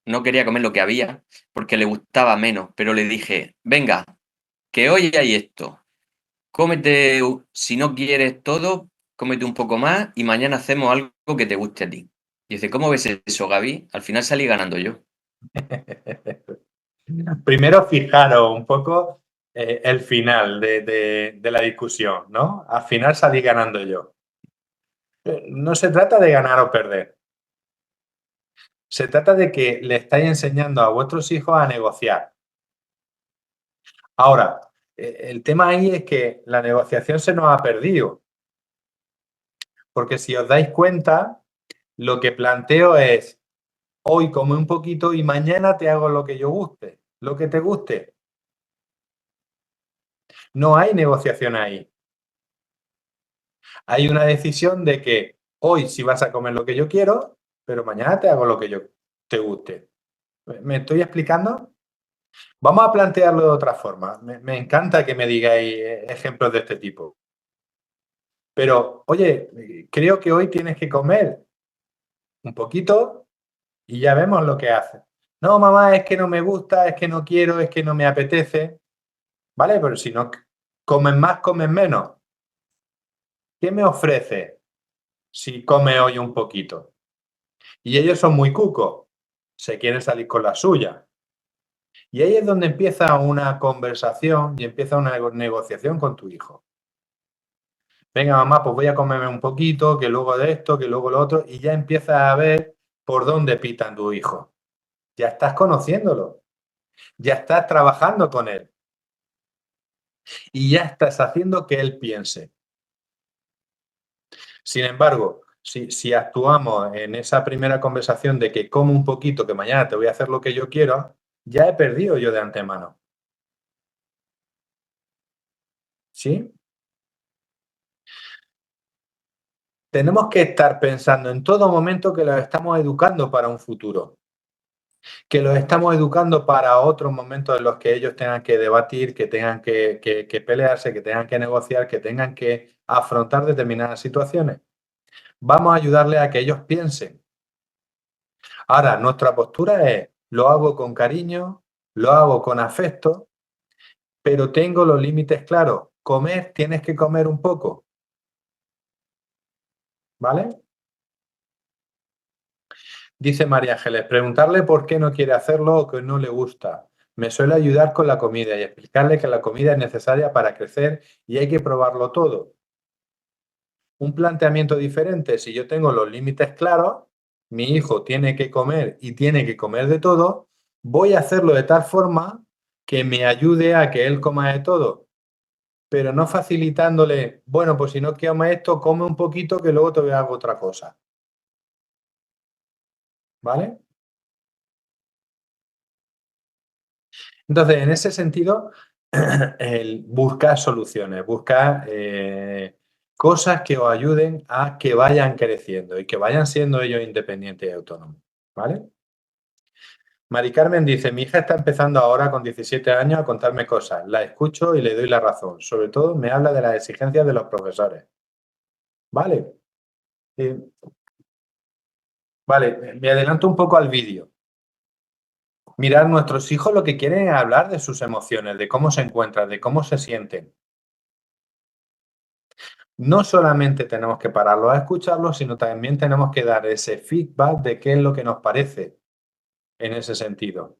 lo que había, porque le gustaba menos, pero le dije, venga, que hoy hay esto, cómete, si no quieres todo, cómete un poco más y mañana hacemos algo que te guste a ti. Y dice, ¿cómo ves eso, Gaby? Al final salí ganando yo. Primero fijaros un poco el final de la discusión, ¿no? Al final salí ganando yo. No se trata de ganar o perder. Se trata de que le estáis enseñando a vuestros hijos a negociar. Ahora, el tema ahí es que la negociación se nos ha perdido. Porque si os dais cuenta, lo que planteo es, hoy come un poquito y mañana te hago lo que yo guste, lo que te guste. No hay negociación ahí. Hay una decisión de que hoy sí vas a comer lo que yo quiero, pero mañana te hago lo que yo te guste. ¿Me estoy explicando? Vamos a plantearlo de otra forma. Me encanta que me digáis ejemplos de este tipo. Pero, oye, creo que hoy tienes que comer un poquito y ya vemos lo que haces. No, mamá, es que no me gusta, es que no quiero, es que no me apetece. ¿Vale? Pero si no comes más, comes menos. ¿Qué me ofrece si come hoy un poquito? Y ellos son muy cucos, se quieren salir con la suya. Y ahí es donde empieza una conversación y empieza una negociación con tu hijo. Venga, mamá, pues voy a comerme un poquito, que luego de esto, que luego lo otro, y ya empiezas a ver por dónde pitan tu hijo. Ya estás conociéndolo, ya estás trabajando con él y ya estás haciendo que él piense. Sin embargo, si actuamos en esa primera conversación de que como un poquito, que mañana te voy a hacer lo que yo quiero, ya he perdido yo de antemano. ¿Sí? Tenemos que estar pensando en todo momento que los estamos educando para un futuro, que los estamos educando para otros momentos en los que ellos tengan que debatir, que tengan que pelearse, que tengan que negociar, que tengan que afrontar determinadas situaciones. Vamos a ayudarles a que ellos piensen. Ahora, nuestra postura es, lo hago con cariño, lo hago con afecto, pero tengo los límites claros. Comer, tienes que comer un poco. ¿Vale? Dice María Ángeles, preguntarle por qué no quiere hacerlo o que no le gusta. Me suele ayudar con la comida y explicarle que la comida es necesaria para crecer y hay que probarlo todo. Un planteamiento diferente, si yo tengo los límites claros, mi hijo tiene que comer y tiene que comer de todo, voy a hacerlo de tal forma que me ayude a que él coma de todo, pero no facilitándole, bueno, pues si no come esto, come un poquito que luego te voy a hacer otra cosa. ¿Vale? Entonces, en ese sentido, el buscar soluciones, buscar cosas que os ayuden a que vayan creciendo y que vayan siendo ellos independientes y autónomos. ¿Vale? Mari Carmen dice, mi hija está empezando ahora con 17 años a contarme cosas. La escucho y le doy la razón. Sobre todo me habla de las exigencias de los profesores. ¿Vale? Vale, me adelanto un poco al vídeo. Mirad, nuestros hijos lo que quieren es hablar de sus emociones, de cómo se encuentran, de cómo se sienten. No solamente tenemos que pararlos a escucharlos, sino también tenemos que dar ese feedback de qué es lo que nos parece en ese sentido.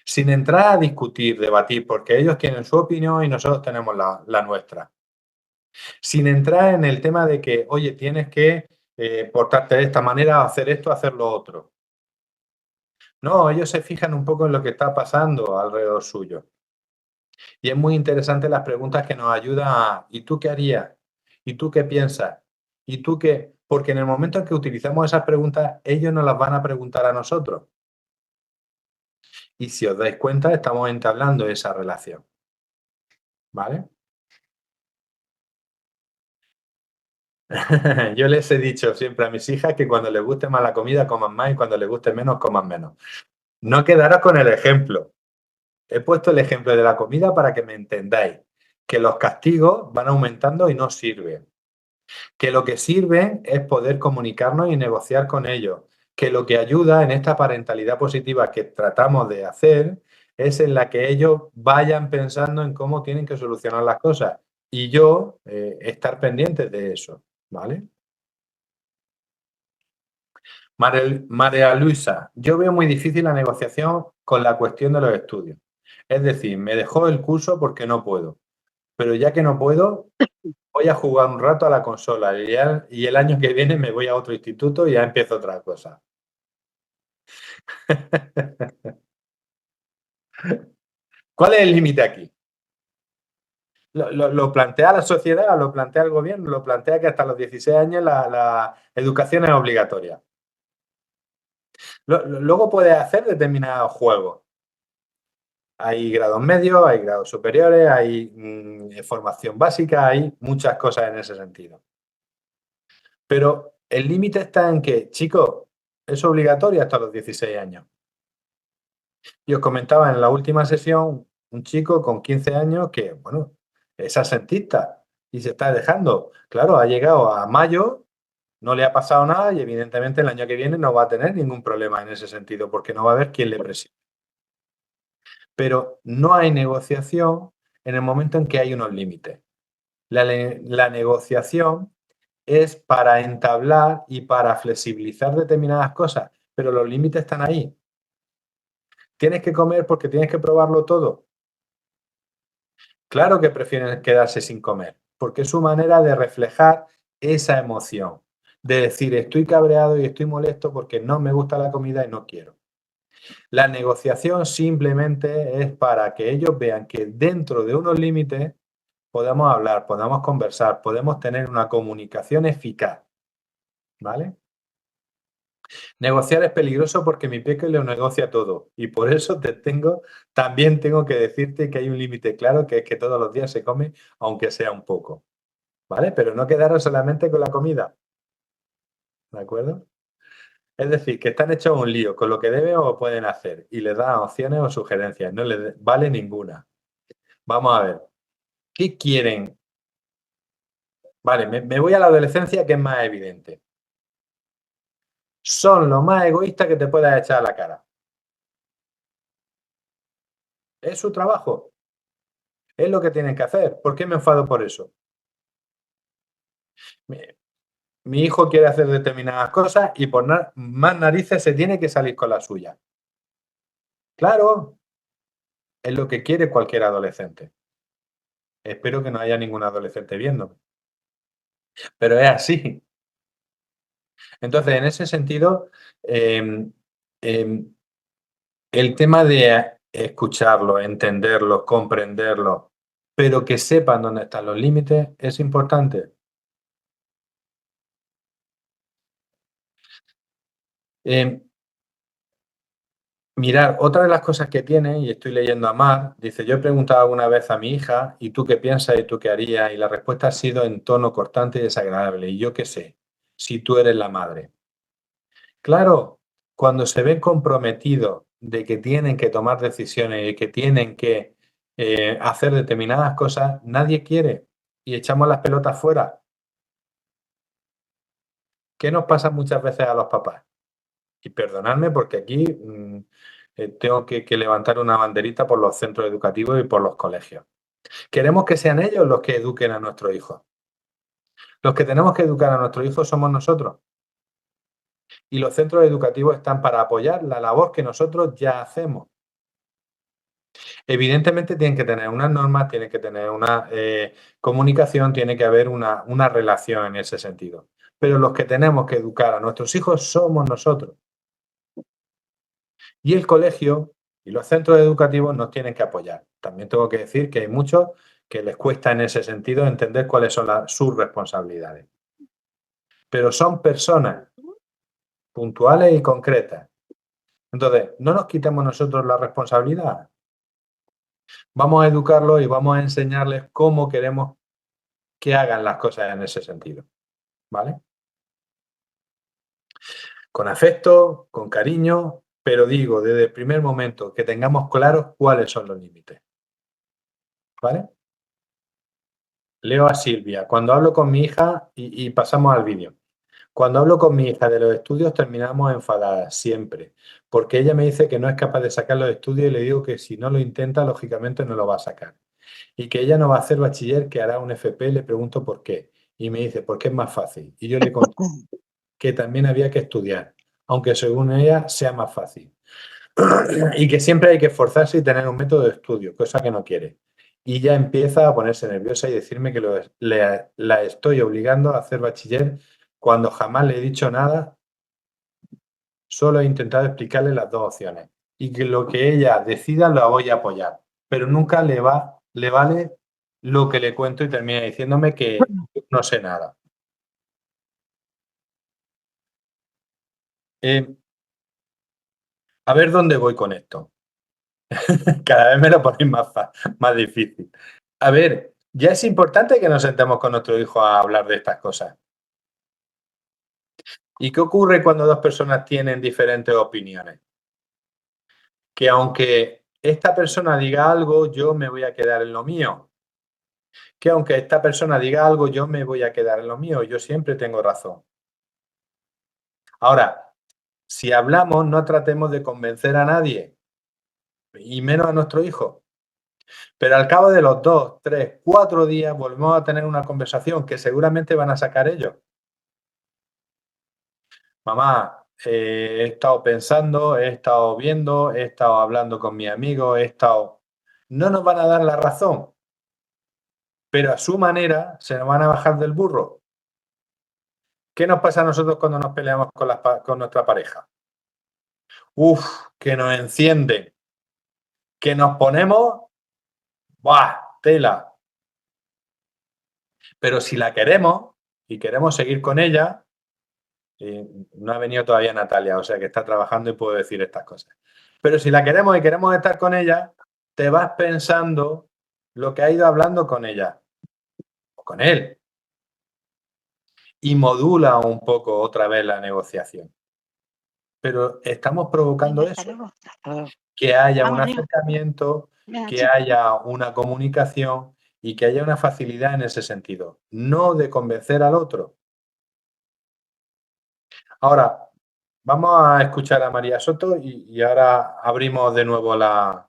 Sin entrar a discutir, debatir, porque ellos tienen su opinión y nosotros tenemos la nuestra. Sin entrar en el tema de que, oye, tienes que portarte de esta manera, hacer esto, hacer lo otro. No, ellos se fijan un poco en lo que está pasando alrededor suyo. Y es muy interesante las preguntas que nos ayudan a, ¿y tú qué harías? ¿Y tú qué piensas? ¿Y tú qué? Porque en el momento en que utilizamos esas preguntas, ellos nos las van a preguntar a nosotros. Y si os dais cuenta, estamos entablando esa relación. ¿Vale? Yo les he dicho siempre a mis hijas que cuando les guste más la comida, coman más y cuando les guste menos, coman menos. No quedaros con el ejemplo. He puesto el ejemplo de la comida para que me entendáis que los castigos van aumentando y no sirven. Que lo que sirve es poder comunicarnos y negociar con ellos. Que lo que ayuda en esta parentalidad positiva que tratamos de hacer es en la que ellos vayan pensando en cómo tienen que solucionar las cosas. Y yo estar pendientes de eso. ¿Vale? María Luisa, yo veo muy difícil la negociación con la cuestión de los estudios. Es decir, me dejó el curso porque no puedo. Pero ya que no puedo, voy a jugar un rato a la consola y el año que viene me voy a otro instituto y ya empiezo otra cosa. ¿Cuál es el límite aquí? Lo plantea la sociedad, lo plantea el gobierno, lo plantea que hasta los 16 años la educación es obligatoria. Luego puedes hacer determinados juegos. Hay grados medios, hay grados superiores, hay formación básica, hay muchas cosas en ese sentido. Pero el límite está en que, chicos, es obligatorio hasta los 16 años. Y os comentaba en la última sesión un chico con 15 años que, bueno, es asentista y se está dejando. Claro, ha llegado a mayo, no le ha pasado nada y evidentemente el año que viene no va a tener ningún problema en ese sentido porque no va a haber quien le presione. Pero no hay negociación en el momento en que hay unos límites. La negociación es para entablar y para flexibilizar determinadas cosas, pero los límites están ahí. ¿Tienes que comer porque tienes que probarlo todo? Claro que prefieren quedarse sin comer, porque es su manera de reflejar esa emoción, de decir estoy cabreado y estoy molesto porque no me gusta la comida y no quiero. La negociación simplemente es para que ellos vean que dentro de unos límites podamos hablar, podamos conversar, podemos tener una comunicación eficaz. ¿Vale? Negociar es peligroso porque mi peque lo negocia todo y por eso también tengo que decirte que hay un límite claro, que es que todos los días se come, aunque sea un poco, ¿vale? Pero no quedaros solamente con la comida, ¿de acuerdo? Es decir, que están hechos un lío con lo que deben o pueden hacer y les dan opciones o sugerencias, no les vale ninguna. Vamos a ver, ¿qué quieren? Vale, me voy a la adolescencia, que es más evidente. Son lo más egoístas que te puedas echar a la cara. Es su trabajo. Es lo que tienen que hacer. ¿Por qué me enfado por eso? mi hijo quiere hacer determinadas cosas y por más narices se tiene que salir con la suya. Claro, es lo que quiere cualquier adolescente. Espero que no haya ningún adolescente viéndome. Pero es así. Entonces, en ese sentido, em, em, el tema de escucharlo, entenderlo, comprenderlo, pero que sepan dónde están los límites, es importante. Em, Mirar, otra de las cosas que tiene, y estoy leyendo a Mar, dice, yo he preguntado alguna vez a mi hija, ¿y tú qué piensas y tú qué harías? Y la respuesta ha sido en tono cortante y desagradable. Y yo qué sé, si tú eres la madre. Claro, cuando se ven comprometidos de que tienen que tomar decisiones y que tienen que hacer determinadas cosas, nadie quiere y echamos las pelotas fuera. ¿Qué nos pasa muchas veces a los papás? Y perdonadme porque aquí tengo que levantar una banderita por los centros educativos y por los colegios. Queremos que sean ellos los que eduquen a nuestros hijos. Los que tenemos que educar a nuestros hijos somos nosotros. Y los centros educativos están para apoyar la labor que nosotros ya hacemos. Evidentemente tienen que tener unas normas, tienen que tener una comunicación, tiene que haber una relación en ese sentido. Pero los que tenemos que educar a nuestros hijos somos nosotros. Y el colegio y los centros educativos nos tienen que apoyar. También tengo que decir que hay muchos que les cuesta en ese sentido entender cuáles son sus responsabilidades. Pero son personas puntuales y concretas. Entonces, no nos quitemos nosotros la responsabilidad. Vamos a educarlos y vamos a enseñarles cómo queremos que hagan las cosas en ese sentido. ¿Vale? Con afecto, con cariño, pero digo, desde el primer momento, que tengamos claros cuáles son los límites. ¿Vale? Leo a Silvia. Cuando hablo con mi hija, y pasamos al vídeo. Cuando hablo con mi hija de los estudios, terminamos enfadadas, siempre. Porque ella me dice que no es capaz de sacar los estudios y le digo que si no lo intenta, lógicamente no lo va a sacar. Y que ella no va a hacer bachiller, que hará un FP, le pregunto por qué. Y me dice, porque es más fácil. Y yo le contesto que también había que estudiar, aunque según ella sea más fácil. Y que siempre hay que esforzarse y tener un método de estudio, cosa que no quiere. Y ya empieza a ponerse nerviosa y decirme que la estoy obligando a hacer bachiller cuando jamás le he dicho nada, solo he intentado explicarle las dos opciones. Y que lo que ella decida lo voy a apoyar. Pero nunca le vale lo que le cuento y termina diciéndome que no sé nada. A ver dónde voy con esto. Cada vez me lo ponéis más difícil. A ver, ya es importante que nos sentemos con nuestro hijo a hablar de estas cosas. ¿Y qué ocurre cuando dos personas tienen diferentes opiniones? Que aunque esta persona diga algo, yo me voy a quedar en lo mío. Que aunque esta persona diga algo, yo me voy a quedar en lo mío. Yo siempre tengo razón. Ahora, si hablamos, no tratemos de convencer a nadie, y menos a nuestro hijo. Pero al cabo de los 2, 3, 4 días volvemos a tener una conversación que seguramente van a sacar ellos. Mamá, he estado pensando, he estado viendo, he estado hablando con mis amigos, he estado... No nos van a dar la razón, pero a su manera se nos van a bajar del burro. ¿Qué nos pasa a nosotros cuando nos peleamos con nuestra pareja? Uf, que nos enciende, que nos ponemos... ¡Buah! Tela. Pero si la queremos y queremos seguir con ella, no ha venido todavía Natalia, o sea que está trabajando y puedo decir estas cosas. Pero si la queremos y queremos estar con ella, te vas pensando lo que ha ido hablando con ella o con él y modula un poco otra vez la negociación. Pero estamos provocando eso, que haya un acercamiento, que haya una comunicación y que haya una facilidad en ese sentido, no de convencer al otro. Ahora, vamos a escuchar a María Soto y ahora abrimos de nuevo las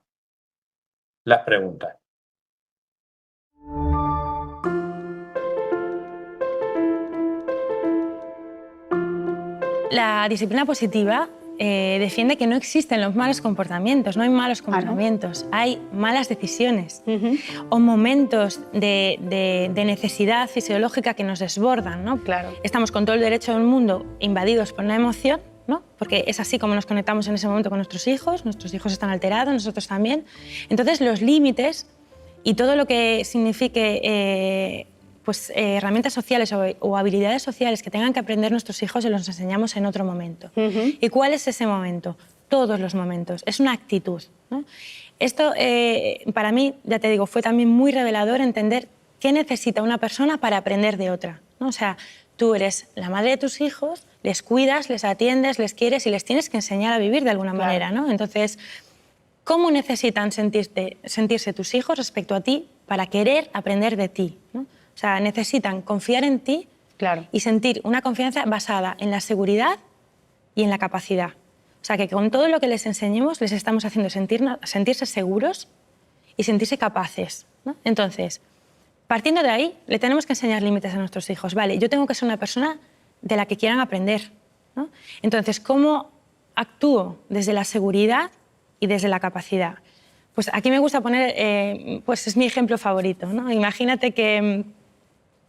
preguntas. La disciplina positiva defiende que no existen los malos comportamientos, no hay malos comportamientos, hay malas decisiones o momentos de necesidad fisiológica que nos desbordan, ¿no? Claro. Estamos con todo el derecho del mundo invadidos por una emoción, ¿no? Porque es así como nos conectamos en ese momento con nuestros hijos están alterados, nosotros también. Entonces los límites y todo lo que signifique herramientas sociales o habilidades sociales que tengan que aprender nuestros hijos se los enseñamos en otro momento. ¿Y cuál es ese momento? Todos los momentos. Es una actitud, ¿no? Esto, para mí, ya te digo, fue también muy revelador entender qué necesita una persona para aprender de otra, ¿no? O sea, tú eres la madre de tus hijos, les cuidas, les atiendes, les quieres y les tienes que enseñar a vivir de alguna manera, ¿no? Entonces, ¿cómo necesitan sentirse tus hijos respecto a ti para querer aprender de ti, ¿no? O sea, necesitan confiar en ti y sentir una confianza basada en la seguridad y en la capacidad. O sea, que con todo lo que les enseñemos les estamos haciendo sentirse seguros y sentirse capaces, ¿no? Entonces, partiendo de ahí, le tenemos que enseñar límites a nuestros hijos. Vale, yo tengo que ser una persona de la que quieran aprender, ¿no? Entonces, ¿cómo actúo desde la seguridad y desde la capacidad? Pues aquí me gusta poner, pues es mi ejemplo favorito, ¿no? Imagínate que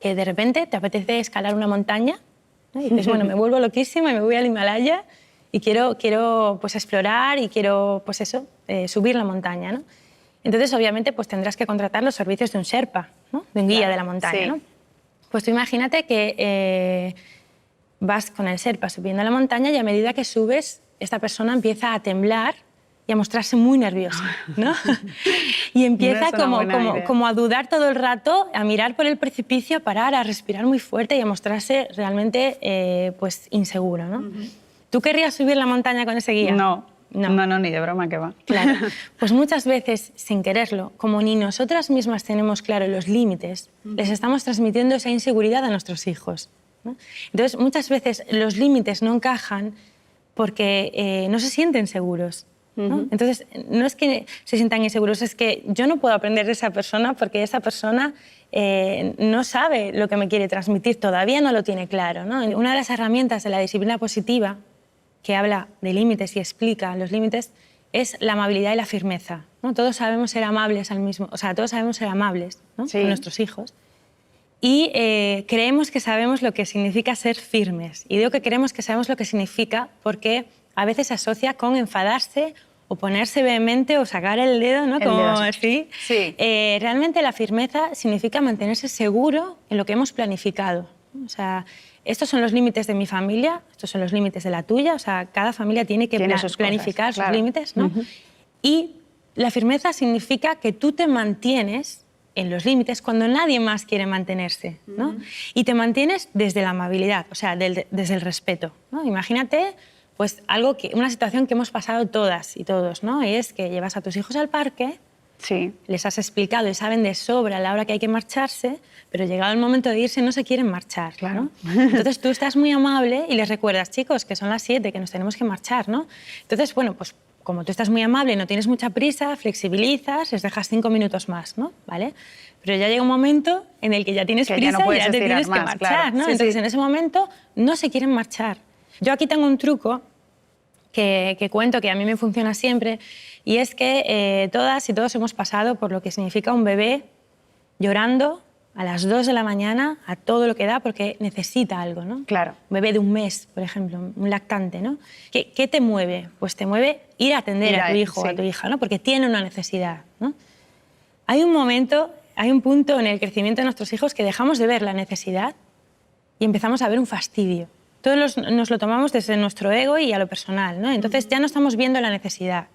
de repente te apetece escalar una montaña, ¿no? Y dices, bueno, me vuelvo loquísima y me voy al Himalaya y quiero pues, explorar y quiero pues eso, subir la montaña, ¿no? Entonces, obviamente, pues tendrás que contratar los servicios de un Sherpa, ¿no? De un guía de la montaña, ¿no? Pues tú imagínate que vas con el Sherpa subiendo la montaña y a medida que subes, esta persona empieza a temblar y a mostrarse muy nerviosa, ¿no? Y empieza como a dudar todo el rato, a mirar por el precipicio, a parar, a respirar muy fuerte y a mostrarse realmente pues, inseguro, ¿no? ¿Tú querrías subir la montaña con ese guía? No, ni de broma que va. Claro. Pues muchas veces, sin quererlo, como ni nosotras mismas tenemos claro los límites, les estamos transmitiendo esa inseguridad a nuestros hijos, ¿no? Entonces, muchas veces los límites no encajan porque no se sienten seguros, ¿no? Entonces, no es que se sientan inseguros, es que yo no puedo aprender de esa persona porque esa persona no sabe lo que me quiere transmitir, todavía no lo tiene claro, ¿no? Una de las herramientas de la disciplina positiva que habla de límites y explica los límites es la amabilidad y la firmeza, ¿no? Todos sabemos ser amables todos sabemos ser amables, ¿no? Con nuestros hijos. Y creemos que sabemos lo que significa ser firmes. Y digo que creemos que sabemos lo que significa porque a veces se asocia con enfadarse o ponerse vehemente o sacar el dedo, ¿no? Como así. Sí. Realmente la firmeza significa mantenerse seguro en lo que hemos planificado, ¿no? O sea, estos son los límites de mi familia, estos son los límites de la tuya. O sea, cada familia tiene que planificar sus límites, ¿no? Y la firmeza significa que tú te mantienes en los límites cuando nadie más quiere mantenerse, ¿no? Y te mantienes desde la amabilidad, o sea, desde el respeto, ¿no? Imagínate pues una situación que hemos pasado todas y todos, ¿no? Y es que llevas a tus hijos al parque, les has explicado y saben de sobra a la hora que hay que marcharse, pero llegado el momento de irse no se quieren marchar, ¿no? Entonces tú estás muy amable y les recuerdas, chicos, que son las 7, que nos tenemos que marchar, ¿no? Entonces, bueno, pues como tú estás muy amable y no tienes mucha prisa, flexibilizas, les dejas 5 minutos más, ¿no? ¿Vale? Pero ya llega un momento en el que ya tienes prisa y ya te tienes que marchar, ¿no? Entonces en ese momento no se quieren marchar. Yo aquí tengo un truco que cuento que a mí me funciona siempre y es que todas y todos hemos pasado por lo que significa un bebé llorando a las 2 de la mañana a todo lo que da porque necesita algo, ¿no? Claro. Un bebé de un mes, por ejemplo, un lactante, ¿no? ¿Qué te mueve? Pues te mueve ir a atender a tu hijo o a tu hija, ¿no? Porque tiene una necesidad, ¿no? Hay un punto en el crecimiento de nuestros hijos que dejamos de ver la necesidad y empezamos a ver un fastidio. Todos nos lo tomamos desde nuestro ego y a lo personal, ¿no? Entonces ya no estamos viendo la necesidad.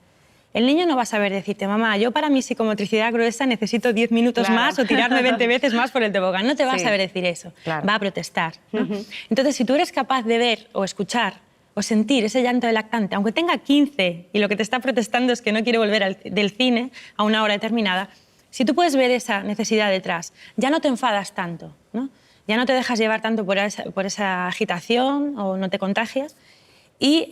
El niño no va a saber decirte, mamá, yo para mi psicomotricidad gruesa necesito 10 minutos más o tirarme 20 veces más por el tobogán. No te va a saber decir eso. Va a protestar, ¿no? Entonces, si tú eres capaz de ver o escuchar o sentir ese llanto del lactante, aunque tenga 15 y lo que te está protestando es que no quiere volver del cine a una hora determinada, si tú puedes ver esa necesidad detrás, ya no te enfadas tanto, ¿no? Ya no te dejas llevar tanto por esa agitación o no te contagias y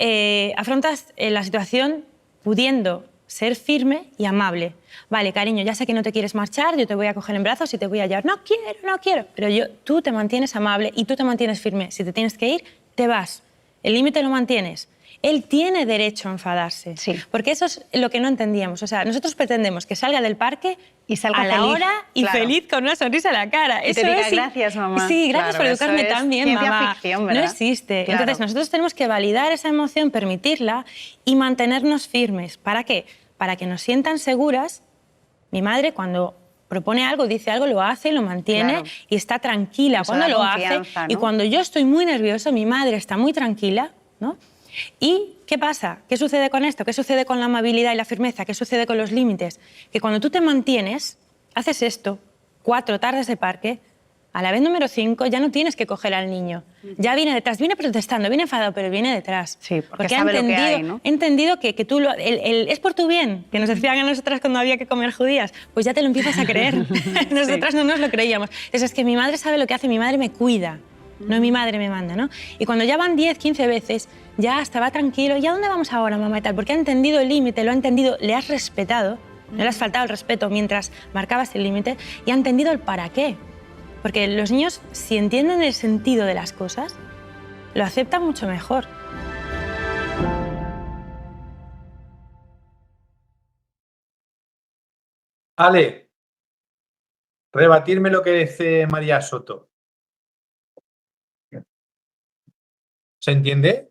afrontas la situación pudiendo ser firme y amable. Vale, cariño, ya sé que no te quieres marchar, yo te voy a coger en brazos y te voy a llevar. No quiero, pero tú te mantienes amable y tú te mantienes firme. Si te tienes que ir, te vas. el límite lo mantienes, él tiene derecho a enfadarse. Sí. Porque eso es lo que no entendíamos. O sea, nosotros pretendemos que salga del parque Y salga a la feliz, hora y claro. feliz con una sonrisa en la cara. Y te Eso diga, es, gracias, mamá. Sí, gracias Claro, por eso educarme es tan bien, ciencia mamá. ficción, no ¿verdad? existe. Claro. Entonces, nosotros tenemos que validar esa emoción, permitirla y mantenernos firmes. ¿Para qué? Para que nos sientan seguras. Mi madre, cuando propone algo, dice algo, lo hace, lo mantiene Claro. y está tranquila Eso cuando da lo hace. confianza, Y ¿no? cuando yo estoy muy nervioso, mi madre está muy tranquila, ¿no? ¿Y qué pasa? ¿Qué sucede con esto? ¿Qué sucede con la amabilidad y la firmeza? ¿Qué sucede con los límites? Que cuando tú te mantienes, haces esto, 4 tardes de parque, a la vez número 5 ya no tienes que coger al niño. Ya viene detrás, viene protestando, viene enfadado, pero viene detrás. Sí, porque ha sabe lo que entendido, hay, ¿no? he entendido que tú es por tu bien, que nos decían a nosotras cuando había que comer judías, pues ya te lo empiezas a creer. Nosotras no nos lo creíamos. Es que mi madre sabe lo que hace, mi madre me cuida. No mi madre me manda, ¿no? Y cuando ya van 10, 15 veces, ya hasta va tranquilo. ¿Y a dónde vamos ahora, mamá y tal? Porque ha entendido el límite, lo ha entendido, le has respetado, no le has faltado el respeto mientras marcabas el límite y ha entendido el para qué. Porque los niños, si entienden el sentido de las cosas, lo aceptan mucho mejor. Ale, rebatirme lo que dice María Soto. ¿Se entiende?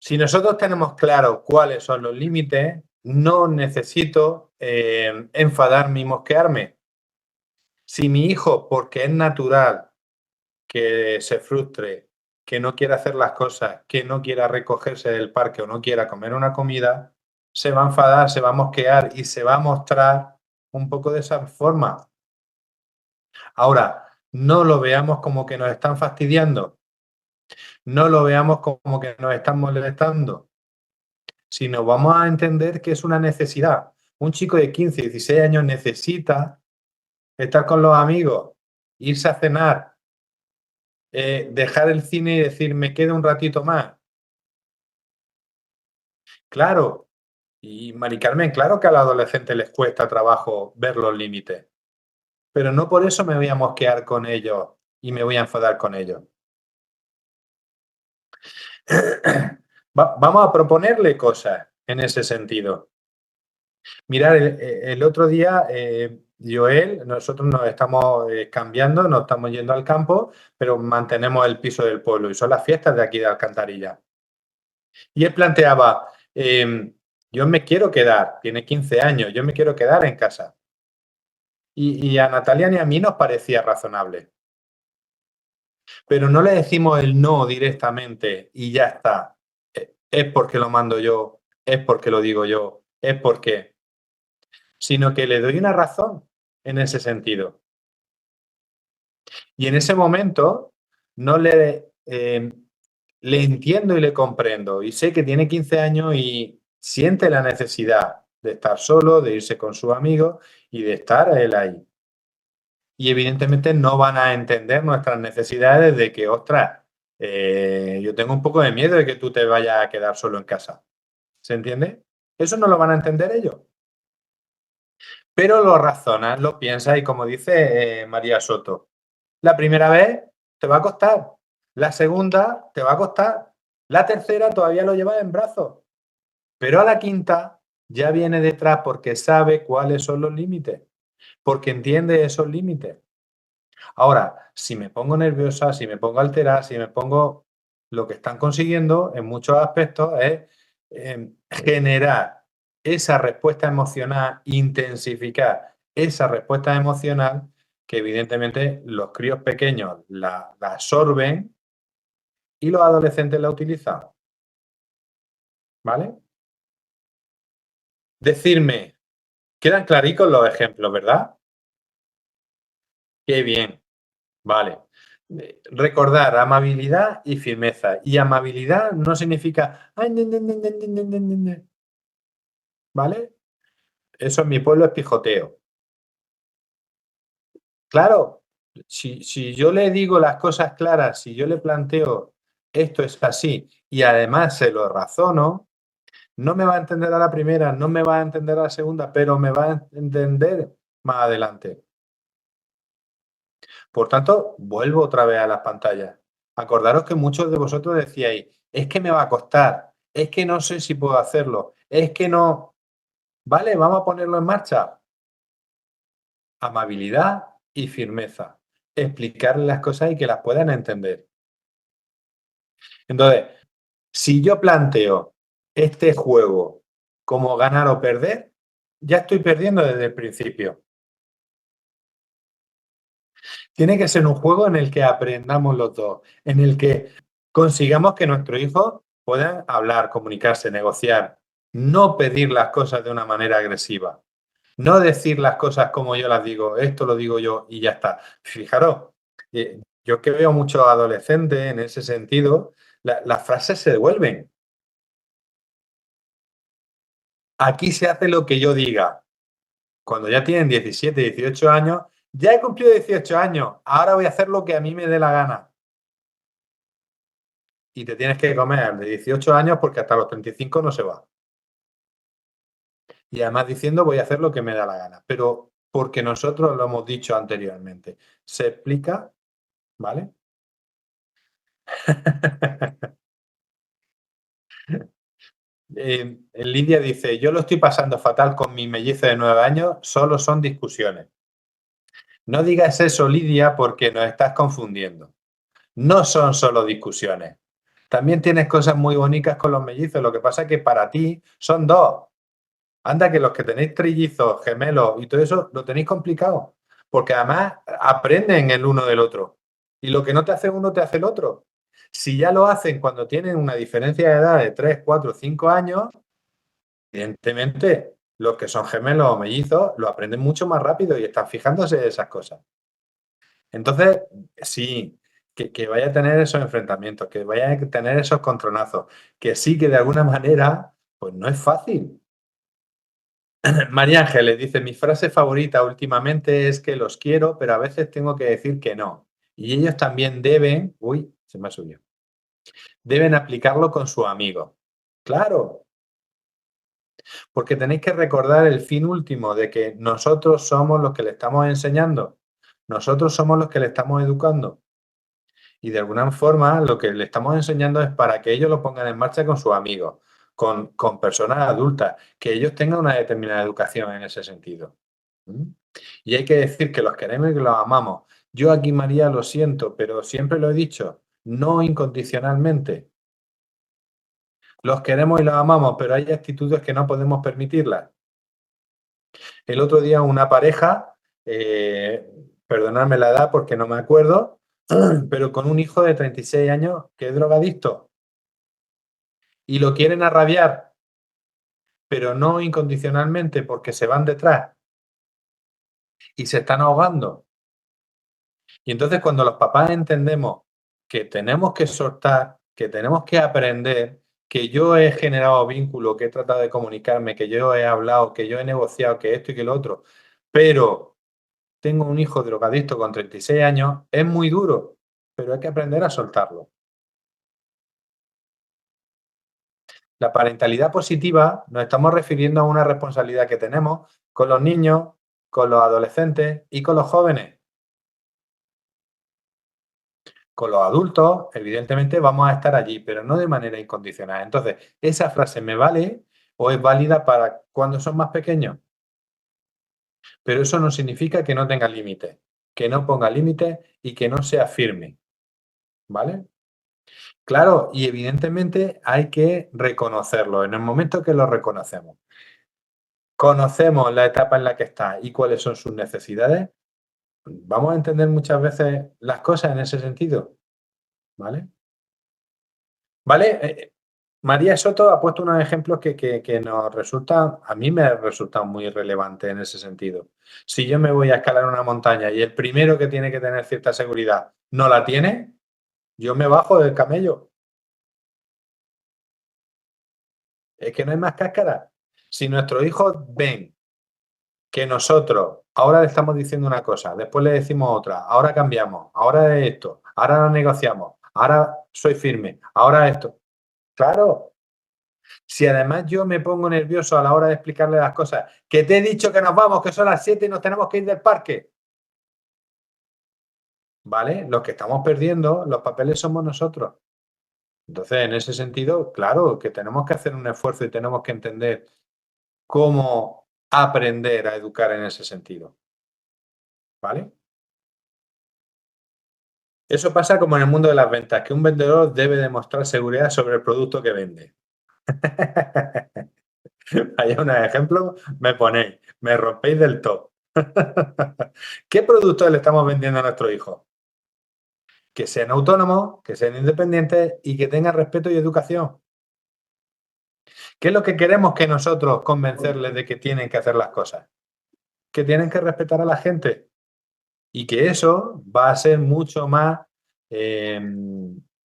Si nosotros tenemos claro cuáles son los límites, no necesito enfadarme y mosquearme. Si mi hijo, porque es natural que se frustre, que no quiera hacer las cosas, que no quiera recogerse del parque o no quiera comer una comida, se va a enfadar, se va a mosquear y se va a mostrar un poco de esa forma. Ahora, no lo veamos como que nos están fastidiando, no lo veamos como que nos están molestando, sino vamos a entender que es una necesidad. Un chico de 15, 16 años necesita estar con los amigos, irse a cenar, dejar el cine y decir, me quedo un ratito más. Claro, y Mari Carmen, claro que a los adolescentes les cuesta trabajo ver los límites, pero no por eso me voy a mosquear con ellos y me voy a enfadar con ellos. Vamos a proponerle cosas en ese sentido. Mirad, el otro día, Joel, nosotros nos estamos cambiando, nos estamos yendo al campo, pero mantenemos el piso del pueblo y son las fiestas de aquí de Alcantarilla. Y él planteaba, yo me quiero quedar, tiene 15 años, yo me quiero quedar en casa. Y a Natalia ni a mí nos parecía razonable. Pero no le decimos el no directamente y ya está. Es porque lo mando yo, es porque lo digo yo, es porque... Sino que le doy una razón en ese sentido. Y en ese momento no le entiendo y le comprendo. Y sé que tiene 15 años y siente la necesidad de estar solo, de irse con sus amigos y de estar él ahí. Y evidentemente no van a entender nuestras necesidades de que, ostras, yo tengo un poco de miedo de que tú te vayas a quedar solo en casa. ¿Se entiende? Eso no lo van a entender ellos. Pero lo razonas, lo piensas y como dice María Soto, la primera vez te va a costar, la segunda te va a costar, la tercera todavía lo llevas en brazos, pero a la quinta ya viene detrás porque sabe cuáles son los límites, porque entiende esos límites. Ahora, si me pongo nerviosa, si me pongo alterada, si me pongo... Lo que están consiguiendo en muchos aspectos es generar esa respuesta emocional, intensificar esa respuesta emocional que evidentemente los críos pequeños la absorben y los adolescentes la utilizan. ¿Vale? Decirme, quedan claricos los ejemplos, ¿verdad? Qué bien. Vale. Recordar amabilidad y firmeza. Y amabilidad no significa... ¿Vale? Eso en mi pueblo es pijoteo. Claro, si yo le digo las cosas claras, si yo le planteo esto es así y además se lo razono, no me va a entender a la primera, no me va a entender a la segunda, pero me va a entender más adelante. Por tanto, vuelvo otra vez a las pantallas. Acordaros que muchos de vosotros decíais, es que me va a costar, es que no sé si puedo hacerlo, es que no. Vale, vamos a ponerlo en marcha. Amabilidad y firmeza. Explicarles las cosas y que las puedan entender. Entonces, si yo planteo este juego como ganar o perder, ya estoy perdiendo desde el principio. Tiene que ser un juego en el que aprendamos los dos, en el que consigamos que nuestros hijos puedan hablar, comunicarse, negociar, no pedir las cosas de una manera agresiva, no decir las cosas como yo las digo, esto lo digo yo y ya está. Fijaros, yo que veo muchos adolescentes en ese sentido, las frases se devuelven. Aquí se hace lo que yo diga. Cuando ya tienen 17, 18 años, ya he cumplido 18 años, ahora voy a hacer lo que a mí me dé la gana. Y te tienes que comer al de 18 años porque hasta los 35 no se va. Y además diciendo voy a hacer lo que me da la gana. Pero porque nosotros lo hemos dicho anteriormente. Se explica, ¿vale? Lidia dice, yo lo estoy pasando fatal con mi mellizo de 9 años, solo son discusiones. No digas eso, Lidia, porque nos estás confundiendo. No son solo discusiones. También tienes cosas muy bonitas con los mellizos. Lo que pasa es que para ti son dos. Anda que los que tenéis trillizos, gemelos y todo eso, lo tenéis complicado. Porque además aprenden el uno del otro. Y lo que no te hace uno, te hace el otro. Si ya lo hacen cuando tienen una diferencia de edad de 3, 4, 5 años, evidentemente los que son gemelos o mellizos lo aprenden mucho más rápido y están fijándose en esas cosas. Entonces, sí, que vaya a tener esos enfrentamientos, que vaya a tener esos contronazos, que sí que de alguna manera, pues no es fácil. María Ángeles dice, mi frase favorita últimamente es que los quiero, pero a veces tengo que decir que no. Y ellos también deben, uy, se me ha subido, deben aplicarlo con su amigo. Claro, porque tenéis que recordar el fin último de que nosotros somos los que le estamos enseñando, nosotros somos los que le estamos educando. Y de alguna forma lo que le estamos enseñando es para que ellos lo pongan en marcha con sus amigos, con personas adultas, que ellos tengan una determinada educación en ese sentido. ¿Mm? Y hay que decir que los queremos y que los amamos. Yo aquí, María, lo siento, pero siempre lo he dicho, no incondicionalmente. Los queremos y los amamos, pero hay actitudes que no podemos permitirlas. El otro día una pareja, perdonadme la edad porque no me acuerdo, pero con un hijo de 36 años que es drogadicto. Y lo quieren arrabiar, pero no incondicionalmente porque se van detrás y se están ahogando. Y entonces cuando los papás entendemos que tenemos que soltar, que tenemos que aprender, que yo he generado vínculo, que he tratado de comunicarme, que yo he hablado, que yo he negociado, que esto y que lo otro, pero tengo un hijo drogadicto con 36 años, es muy duro, pero hay que aprender a soltarlo. La parentalidad positiva nos estamos refiriendo a una responsabilidad que tenemos con los niños, con los adolescentes y con los jóvenes. Con los adultos, evidentemente, vamos a estar allí, pero no de manera incondicional. Entonces, ¿esa frase me vale o es válida para cuando son más pequeños? Pero eso no significa que no tenga límites, que no ponga límites y que no sea firme. ¿Vale? Claro, y evidentemente hay que reconocerlo. En el momento que lo reconocemos, conocemos la etapa en la que está y cuáles son sus necesidades, vamos a entender muchas veces las cosas en ese sentido. ¿Vale? ¿Vale? María Soto ha puesto unos ejemplos que nos resultan, a mí me resultan muy relevantes en ese sentido. Si yo me voy a escalar una montaña y el primero que tiene que tener cierta seguridad no la tiene, yo me bajo del camello. Es que no hay más cáscara. Si nuestros hijos ven que nosotros ahora le estamos diciendo una cosa, después le decimos otra, ahora cambiamos, ahora es esto, ahora lo negociamos, ahora soy firme, ahora esto. Claro. Si además yo me pongo nervioso a la hora de explicarle las cosas, que te he dicho que nos vamos, que son las 7 y nos tenemos que ir del parque. ¿vale? Los que estamos perdiendo los papeles somos nosotros. Entonces, en ese sentido, claro que tenemos que hacer un esfuerzo y tenemos que entender cómo aprender a educar en ese sentido, ¿vale? Eso pasa como en el mundo de las ventas, que un vendedor debe demostrar seguridad sobre el producto que vende. Hay un ejemplo, me ponéis, me rompéis del todo. ¿Qué producto le estamos vendiendo a nuestros hijos? Que sean autónomos, que sean independientes y que tengan respeto y educación. ¿Qué es lo que queremos que nosotros convencerles de que tienen que hacer las cosas? Que tienen que respetar a la gente y que eso va a ser mucho más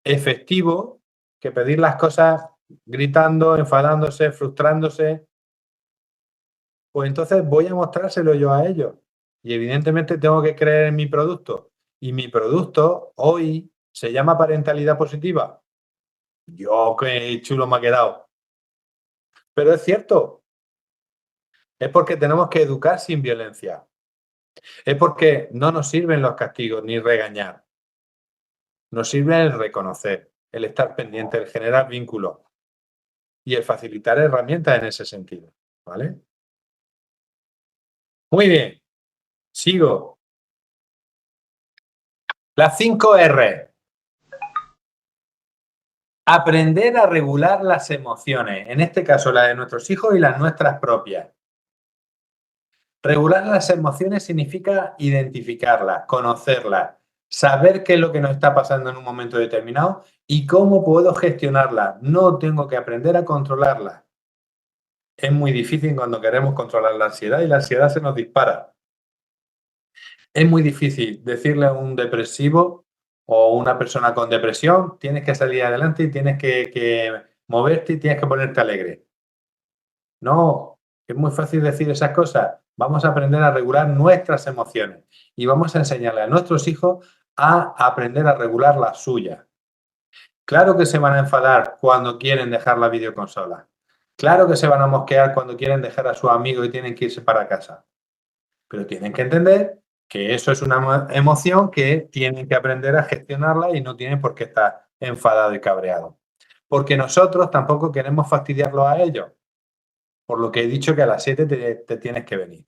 efectivo que pedir las cosas gritando, enfadándose, frustrándose. Pues entonces voy a mostrárselo yo a ellos. Y evidentemente tengo que creer en mi producto. Y mi producto hoy se llama parentalidad positiva. Yo qué chulo me ha quedado. Pero es cierto. Es porque tenemos que educar sin violencia. Es porque no nos sirven los castigos ni regañar. Nos sirve el reconocer, el estar pendiente, el generar vínculos y el facilitar herramientas en ese sentido. ¿Vale? Muy bien. Sigo. Las 5 R. Aprender a regular las emociones, en este caso la de nuestros hijos y las nuestras propias. Regular las emociones significa identificarlas, conocerlas, saber qué es lo que nos está pasando en un momento determinado y cómo puedo gestionarlas. No tengo que aprender a controlarlas. Es muy difícil cuando queremos controlar la ansiedad y la ansiedad se nos dispara. Es muy difícil decirle a un depresivo o una persona con depresión, tienes que salir adelante y tienes que moverte y tienes que ponerte alegre. No, es muy fácil decir esas cosas. Vamos a aprender a regular nuestras emociones y vamos a enseñarle a nuestros hijos a aprender a regular las suyas. Claro que se van a enfadar cuando quieren dejar la videoconsola. Claro que se van a mosquear cuando quieren dejar a sus amigos y tienen que irse para casa. Pero tienen que entender que eso es una emoción que tienen que aprender a gestionarla y no tienen por qué estar enfadado y cabreado. Porque nosotros tampoco queremos fastidiarlos a ellos. Por lo que he dicho que a las 7 te tienes que venir.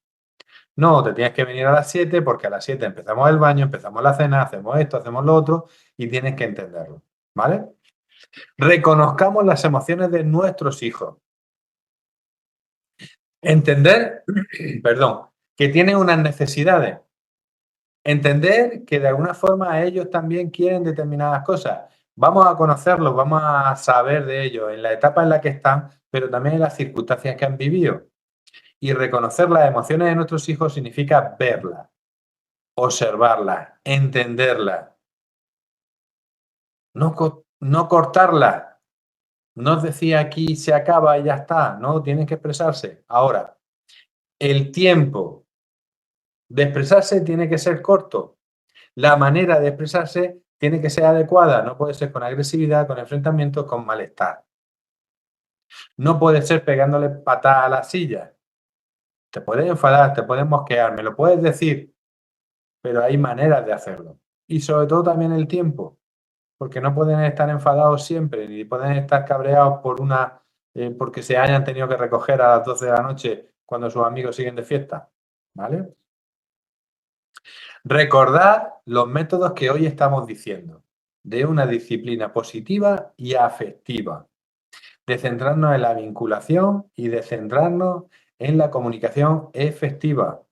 No, te tienes que venir a las 7 porque a las 7 empezamos el baño, empezamos la cena, hacemos esto, hacemos lo otro y tienes que entenderlo. ¿Vale? Reconozcamos las emociones de nuestros hijos. Entender, perdón, que tienen unas necesidades. Entender que de alguna forma ellos también quieren determinadas cosas. Vamos a conocerlos, vamos a saber de ellos en la etapa en la que están, pero también en las circunstancias que han vivido. Y reconocer las emociones de nuestros hijos significa verlas, observarlas, entenderlas. No cortarlas. No os decía aquí se acaba y ya está. No, tienen que expresarse. Ahora, el tiempo de expresarse tiene que ser corto. La manera de expresarse tiene que ser adecuada. No puede ser con agresividad, con enfrentamiento, con malestar. No puede ser pegándole patada a la silla. Te puedes enfadar, te puedes mosquear, me lo puedes decir, pero hay maneras de hacerlo. Y sobre todo también el tiempo, porque no pueden estar enfadados siempre, ni pueden estar cabreados porque se hayan tenido que recoger a las 12 de la noche cuando sus amigos siguen de fiesta. ¿Vale? Recordad los métodos que hoy estamos diciendo, de una disciplina positiva y afectiva, de centrarnos en la vinculación y de centrarnos en la comunicación efectiva.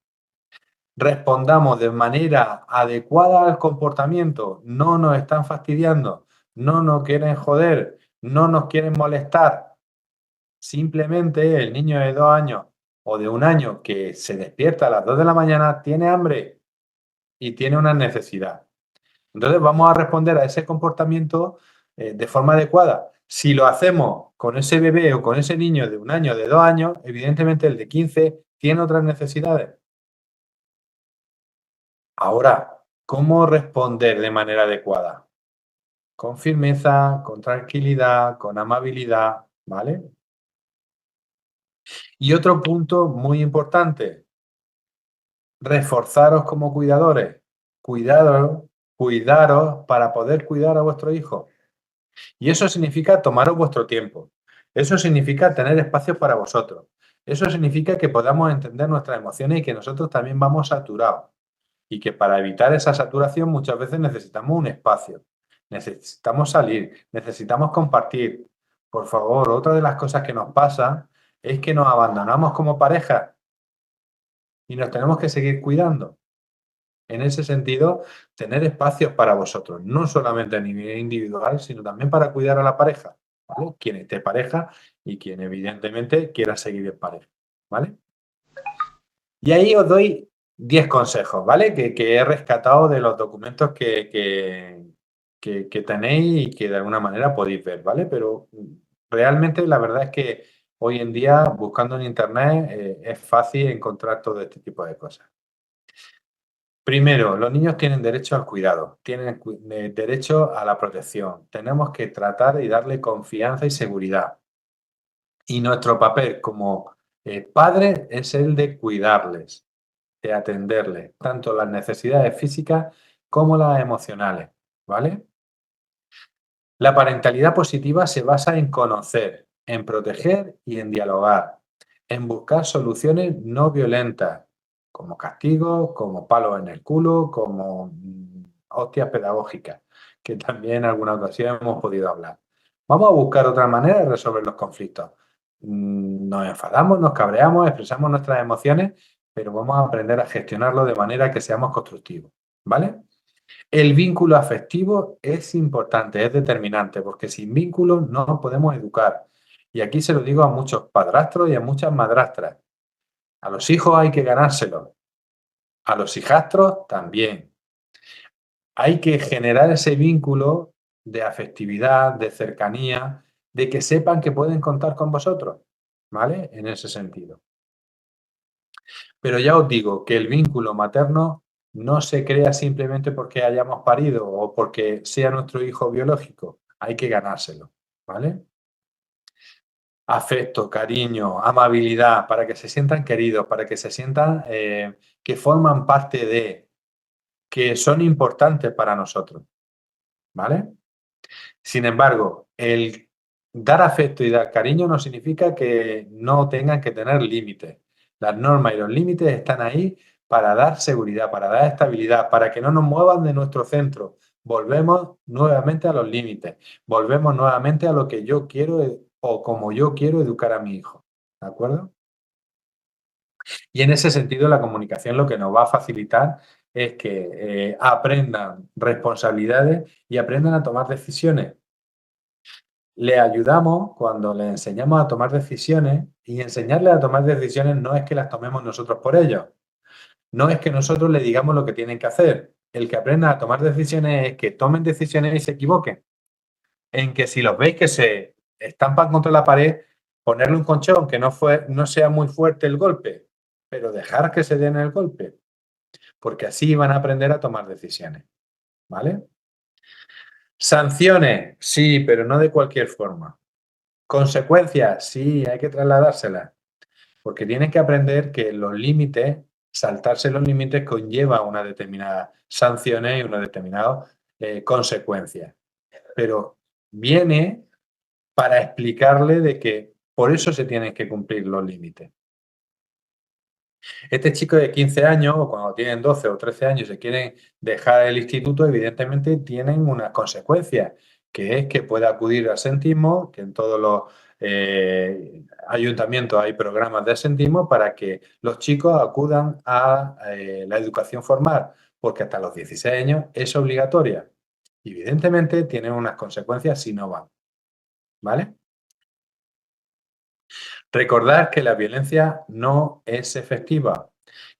Respondamos de manera adecuada al comportamiento, no nos están fastidiando, no nos quieren joder, no nos quieren molestar. Simplemente el niño de 2 años o de 1 año que se despierta a las 2 de la mañana tiene hambre y tiene una necesidad. Entonces vamos a responder a ese comportamiento de forma adecuada. Si lo hacemos con ese bebé o con ese niño de 1 año, de 2 años, evidentemente el de 15 tiene otras necesidades. Ahora, ¿cómo responder de manera adecuada? Con firmeza, con tranquilidad, con amabilidad, ¿vale? Y otro punto muy importante, reforzaros como cuidadores. Cuidaros cuidaros para poder cuidar a vuestro hijo. Y eso significa tomaros vuestro tiempo. Eso significa tener espacio para vosotros. Eso significa que podamos entender nuestras emociones y que nosotros también vamos saturados. Y que para evitar esa saturación muchas veces necesitamos un espacio. Necesitamos salir, necesitamos compartir. Por favor, otra de las cosas que nos pasa es que nos abandonamos como pareja y nos tenemos que seguir cuidando. En ese sentido, tener espacios para vosotros, no solamente a nivel individual, sino también para cuidar a la pareja, ¿vale? Quien esté pareja y quien evidentemente quiera seguir en pareja, ¿vale? Y ahí os doy 10 consejos, ¿vale? Que he rescatado de los documentos que tenéis y que de alguna manera podéis ver, ¿vale? Pero realmente la verdad es que hoy en día, buscando en internet, es fácil encontrar todo este tipo de cosas. Primero, los niños tienen derecho al cuidado, tienen derecho a la protección. Tenemos que tratar y darle confianza y seguridad. Y nuestro papel como padres es el de cuidarles, de atenderles, tanto las necesidades físicas como las emocionales, ¿vale? La parentalidad positiva se basa en conocer, en proteger y en dialogar, en buscar soluciones no violentas, como castigos, como palos en el culo, como hostias pedagógicas, que también en alguna ocasión hemos podido hablar. Vamos a buscar otra manera de resolver los conflictos. Nos enfadamos, nos cabreamos, expresamos nuestras emociones, pero vamos a aprender a gestionarlo de manera que seamos constructivos, ¿vale? El vínculo afectivo es importante, es determinante, porque sin vínculo no podemos educar. Y aquí se lo digo a muchos padrastros y a muchas madrastras. A los hijos hay que ganárselos, a los hijastros también. Hay que generar ese vínculo de afectividad, de cercanía, de que sepan que pueden contar con vosotros, ¿vale? En ese sentido. Pero ya os digo que el vínculo materno no se crea simplemente porque hayamos parido o porque sea nuestro hijo biológico. Hay que ganárselo, ¿vale? Afecto, cariño, amabilidad, para que se sientan queridos, para que se sientan que forman parte de, que son importantes para nosotros, ¿vale? Sin embargo, el dar afecto y dar cariño no significa que no tengan que tener límites. Las normas y los límites están ahí para dar seguridad, para dar estabilidad, para que no nos muevan de nuestro centro. Volvemos nuevamente a los límites, volvemos nuevamente a lo que yo quiero o como yo quiero educar a mi hijo. ¿De acuerdo? Y en ese sentido, la comunicación lo que nos va a facilitar es que aprendan responsabilidades y aprendan a tomar decisiones. Le ayudamos cuando le enseñamos a tomar decisiones y enseñarles a tomar decisiones no es que las tomemos nosotros por ellos. No es que nosotros le digamos lo que tienen que hacer. El que aprenda a tomar decisiones es que tomen decisiones y se equivoquen. En que si los veis que se estampan contra la pared, ponerle un colchón que no sea muy fuerte el golpe, pero dejar que se den el golpe. Porque así van a aprender a tomar decisiones. ¿Vale? Sanciones, sí, pero no de cualquier forma. Consecuencias, sí, hay que trasladárselas. Porque tienen que aprender que los límites, saltarse los límites conlleva una determinada sanciones y una determinada consecuencia. Pero viene para explicarle de que por eso se tienen que cumplir los límites. Este chico de 15 años, o cuando tienen 12 o 13 años y se quieren dejar el instituto, evidentemente tienen unas consecuencias, que es que puede acudir al sentismo, que en todos los ayuntamientos hay programas de sentismo para que los chicos acudan a la educación formal, porque hasta los 16 años es obligatoria. Evidentemente tienen unas consecuencias si no van, ¿vale? Recordad que la violencia no es efectiva,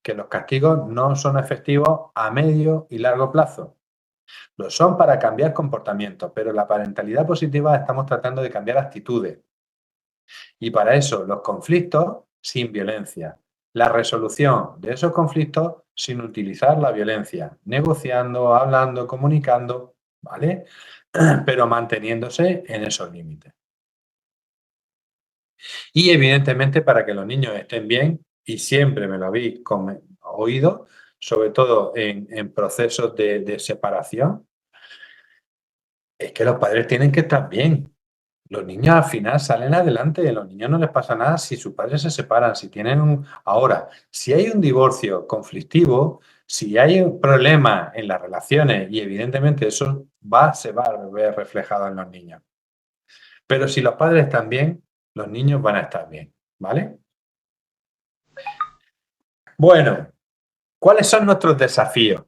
que los castigos no son efectivos a medio y largo plazo. Lo son para cambiar comportamientos, pero la parentalidad positiva estamos tratando de cambiar actitudes. Y para eso, los conflictos sin violencia. La resolución de esos conflictos sin utilizar la violencia, negociando, hablando, comunicando, ¿vale? Pero manteniéndose en esos límites. Y evidentemente para que los niños estén bien, y siempre me lo habéis oído, sobre todo en procesos de separación, es que los padres tienen que estar bien. Los niños al final salen adelante, a los niños no les pasa nada si sus padres se separan, si tienen un... Ahora, si hay un divorcio conflictivo, si hay un problema en las relaciones y evidentemente eso se va a ver reflejado en los niños. Pero si los padres están bien, los niños van a estar bien, ¿vale? Bueno, ¿cuáles son nuestros desafíos?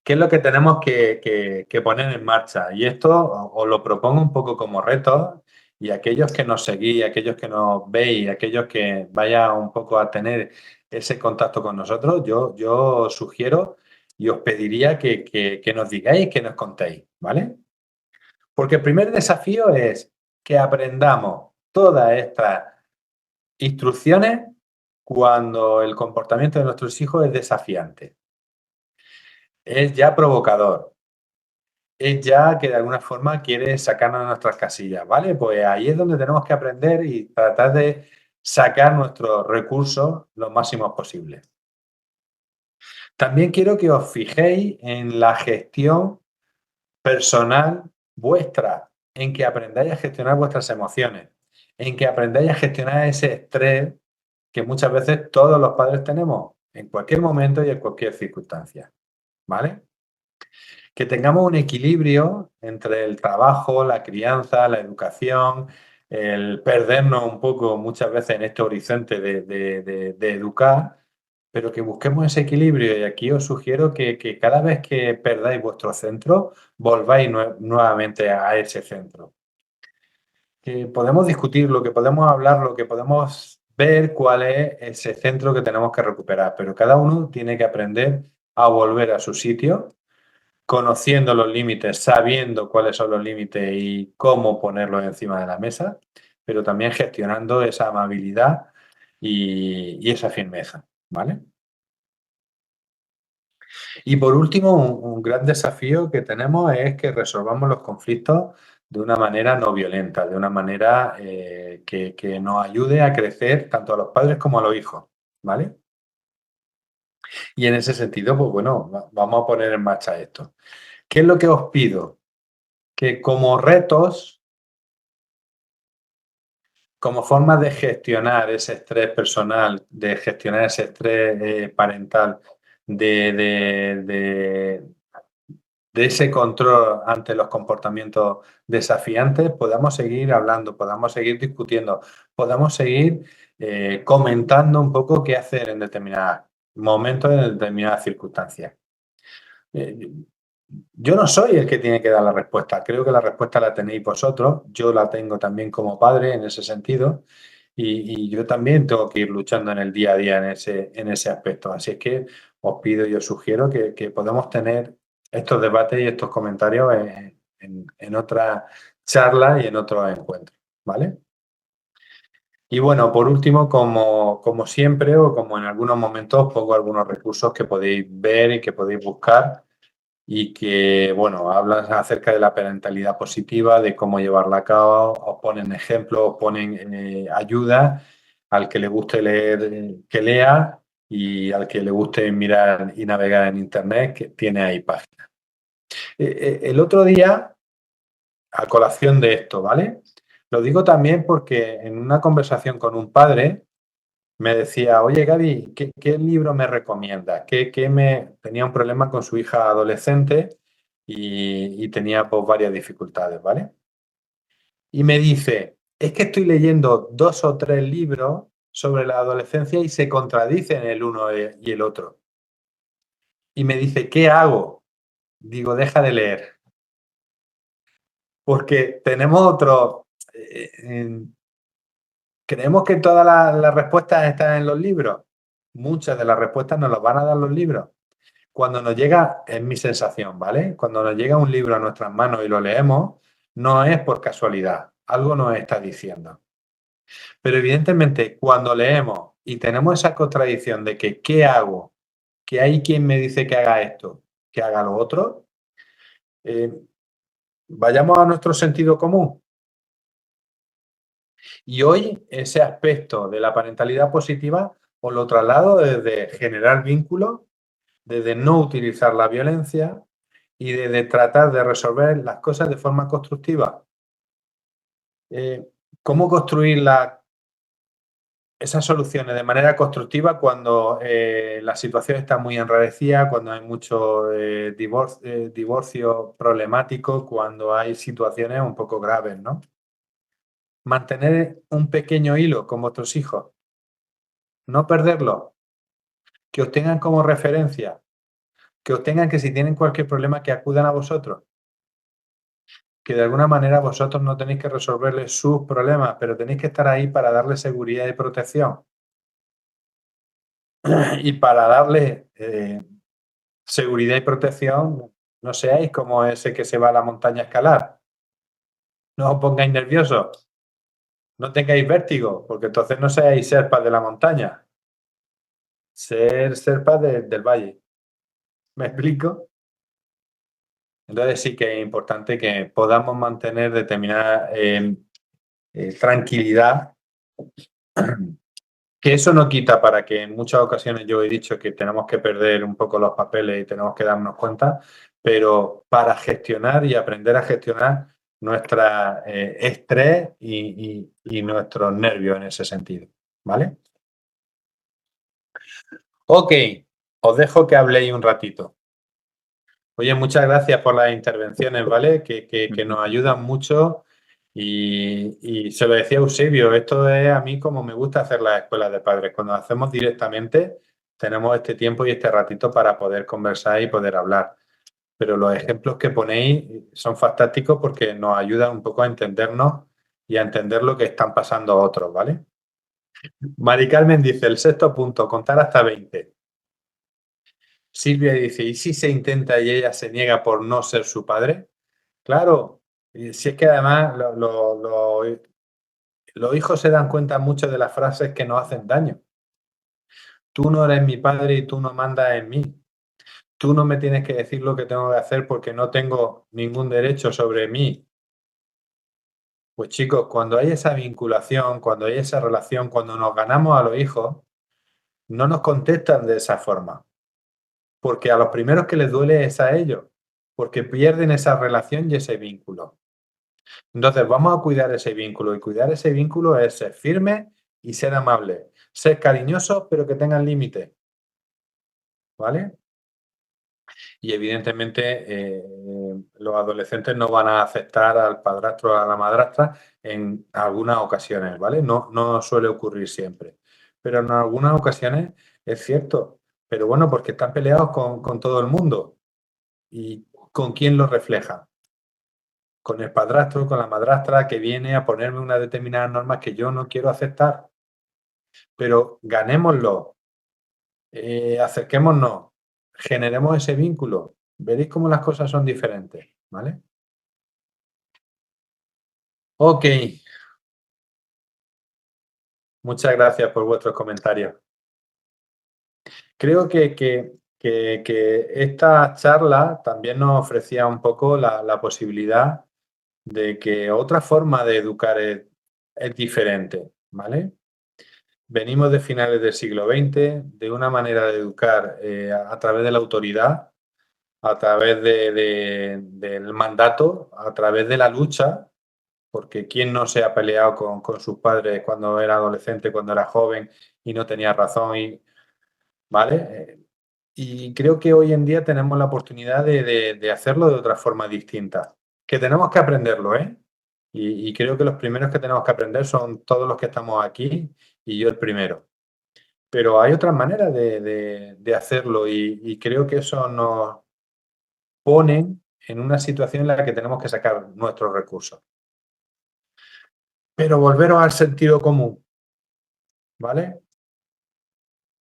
¿Qué es lo que tenemos que poner en marcha? Y esto os lo propongo un poco como reto, y aquellos que nos seguís, aquellos que nos veis, aquellos que vayan un poco a tener ese contacto con nosotros, yo os sugiero y os pediría que nos digáis, que nos contéis, ¿vale? Porque el primer desafío es que aprendamos todas estas instrucciones cuando el comportamiento de nuestros hijos es desafiante, es ya provocador, es ya que de alguna forma quiere sacarnos de nuestras casillas, ¿vale? Pues ahí es donde tenemos que aprender y tratar de sacar nuestros recursos lo máximos posible. También quiero que os fijéis en la gestión personal vuestra, en que aprendáis a gestionar vuestras emociones, en que aprendáis a gestionar ese estrés que muchas veces todos los padres tenemos en cualquier momento y en cualquier circunstancia, ¿vale? Que tengamos un equilibrio entre el trabajo, la crianza, la educación, el perdernos un poco muchas veces en este horizonte de educar, pero que busquemos ese equilibrio. Y aquí os sugiero que cada vez que perdáis vuestro centro, volváis nuevamente a ese centro. Que podemos discutirlo, que podemos hablarlo, que podemos ver cuál es ese centro que tenemos que recuperar, pero cada uno tiene que aprender a volver a su sitio, conociendo los límites, sabiendo cuáles son los límites y cómo ponerlos encima de la mesa, pero también gestionando esa amabilidad y esa firmeza, ¿vale? Y por último, un gran desafío que tenemos es que resolvamos los conflictos de una manera no violenta, de una manera que nos ayude a crecer tanto a los padres como a los hijos, ¿vale? Y en ese sentido, pues bueno, vamos a poner en marcha esto. ¿Qué es lo que os pido? Que como retos, como formas de gestionar ese estrés personal, de gestionar ese estrés parental, de ese control ante los comportamientos desafiantes, podamos seguir hablando, podamos seguir discutiendo, podamos seguir comentando un poco qué hacer en determinados momentos, en determinadas circunstancias. Yo no soy el que tiene que dar la respuesta, creo que la respuesta la tenéis vosotros, yo la tengo también como padre en ese sentido y yo también tengo que ir luchando en el día a día en ese aspecto. Así es que os pido y os sugiero que podamos tener estos debates y estos comentarios en otras charlas y en otros encuentros, ¿vale? Y bueno, por último, como siempre o como en algunos momentos, pongo algunos recursos que podéis ver y que podéis buscar y que, bueno, hablan acerca de la parentalidad positiva, de cómo llevarla a cabo, os ponen ejemplos, os ponen ayuda al que le guste leer, que lea, y al que le guste mirar y navegar en Internet, que tiene ahí páginas. El otro día, a colación de esto, ¿vale? Lo digo también porque en una conversación con un padre me decía, oye Gaby, ¿qué libro me recomiendas? Tenía un problema con su hija adolescente y tenía pues, varias dificultades, ¿vale? Y me dice, es que estoy leyendo 2 o 3 libros sobre la adolescencia y se contradicen el uno y el otro. Y me dice, ¿qué hago? Digo, deja de leer. Porque tenemos otro... ¿Creemos que todas las respuestas están en los libros? Muchas de las respuestas nos las van a dar los libros. Cuando nos llega, es mi sensación, ¿vale? Cuando nos llega un libro a nuestras manos y lo leemos, no es por casualidad, algo nos está diciendo. Pero evidentemente, cuando leemos y tenemos esa contradicción de que ¿qué hago? Que hay quien me dice que haga esto, que haga lo otro, vayamos a nuestro sentido común. Y hoy ese aspecto de la parentalidad positiva os lo traslado desde generar vínculos, desde no utilizar la violencia y desde tratar de resolver las cosas de forma constructiva. ¿Cómo construir esas soluciones de manera constructiva cuando la situación está muy enrarecida, cuando hay mucho divorcio problemático, cuando hay situaciones un poco graves, ¿no? Mantener un pequeño hilo con vuestros hijos, no perderlo, que os tengan como referencia, que os tengan que si tienen cualquier problema que acudan a vosotros, que de alguna manera vosotros no tenéis que resolverles sus problemas, pero tenéis que estar ahí para darles seguridad y protección. Y para darles seguridad y protección, no seáis como ese que se va a la montaña a escalar. No os pongáis nerviosos. No tengáis vértigo, porque entonces no seáis serpas de la montaña. Ser serpas del valle. ¿Me explico? Entonces sí que es importante que podamos mantener determinada tranquilidad, que eso no quita para que en muchas ocasiones yo he dicho que tenemos que perder un poco los papeles y tenemos que darnos cuenta, pero para gestionar y aprender a gestionar nuestro estrés y nuestros nervios en ese sentido, ¿vale? Ok, os dejo que habléis un ratito. Oye, muchas gracias por las intervenciones, ¿vale? Que nos ayudan mucho y se lo decía Eusebio, esto es a mí como me gusta hacer las escuelas de padres. Cuando hacemos directamente tenemos este tiempo y este ratito para poder conversar y poder hablar. Pero los ejemplos que ponéis son fantásticos porque nos ayudan un poco a entendernos y a entender lo que están pasando otros, ¿vale? Mari Carmen dice, el sexto punto, contar hasta 20. Silvia dice, ¿y si se intenta y ella se niega por no ser su padre? Claro, y si es que además los hijos se dan cuenta mucho de las frases que nos hacen daño. Tú no eres mi padre y tú no mandas en mí. Tú no me tienes que decir lo que tengo que hacer porque no tengo ningún derecho sobre mí. Pues chicos, cuando hay esa vinculación, cuando hay esa relación, cuando nos ganamos a los hijos, no nos contestan de esa forma. Porque a los primeros que les duele es a ellos, porque pierden esa relación y ese vínculo. Entonces vamos a cuidar ese vínculo y cuidar ese vínculo es ser firme y ser amable, ser cariñosos pero que tengan límites, ¿vale? Y evidentemente los adolescentes no van a aceptar al padrastro o a la madrastra en algunas ocasiones, ¿vale? No suele ocurrir siempre, pero en algunas ocasiones es cierto. Pero bueno, porque están peleados con todo el mundo. ¿Y con quién lo refleja? Con el padrastro, con la madrastra que viene a ponerme unas determinadas normas que yo no quiero aceptar. Pero ganémoslo, acerquémonos, generemos ese vínculo. Veréis cómo las cosas son diferentes, ¿vale? Ok. Muchas gracias por vuestros comentarios. Creo que esta charla también nos ofrecía un poco la posibilidad de que otra forma de educar es diferente, ¿vale? Venimos de finales del siglo XX, de una manera de educar a través de la autoridad, a través del mandato, a través de la lucha, porque ¿quién no se ha peleado con sus padres cuando era adolescente, cuando era joven y no tenía razón? ¿Vale? Y creo que hoy en día tenemos la oportunidad de hacerlo de otra forma distinta, que tenemos que aprenderlo, ¿eh? Y creo que los primeros que tenemos que aprender son todos los que estamos aquí y yo el primero. Pero hay otras maneras de hacerlo y creo que eso nos pone en una situación en la que tenemos que sacar nuestros recursos. Pero volveros al sentido común, ¿vale?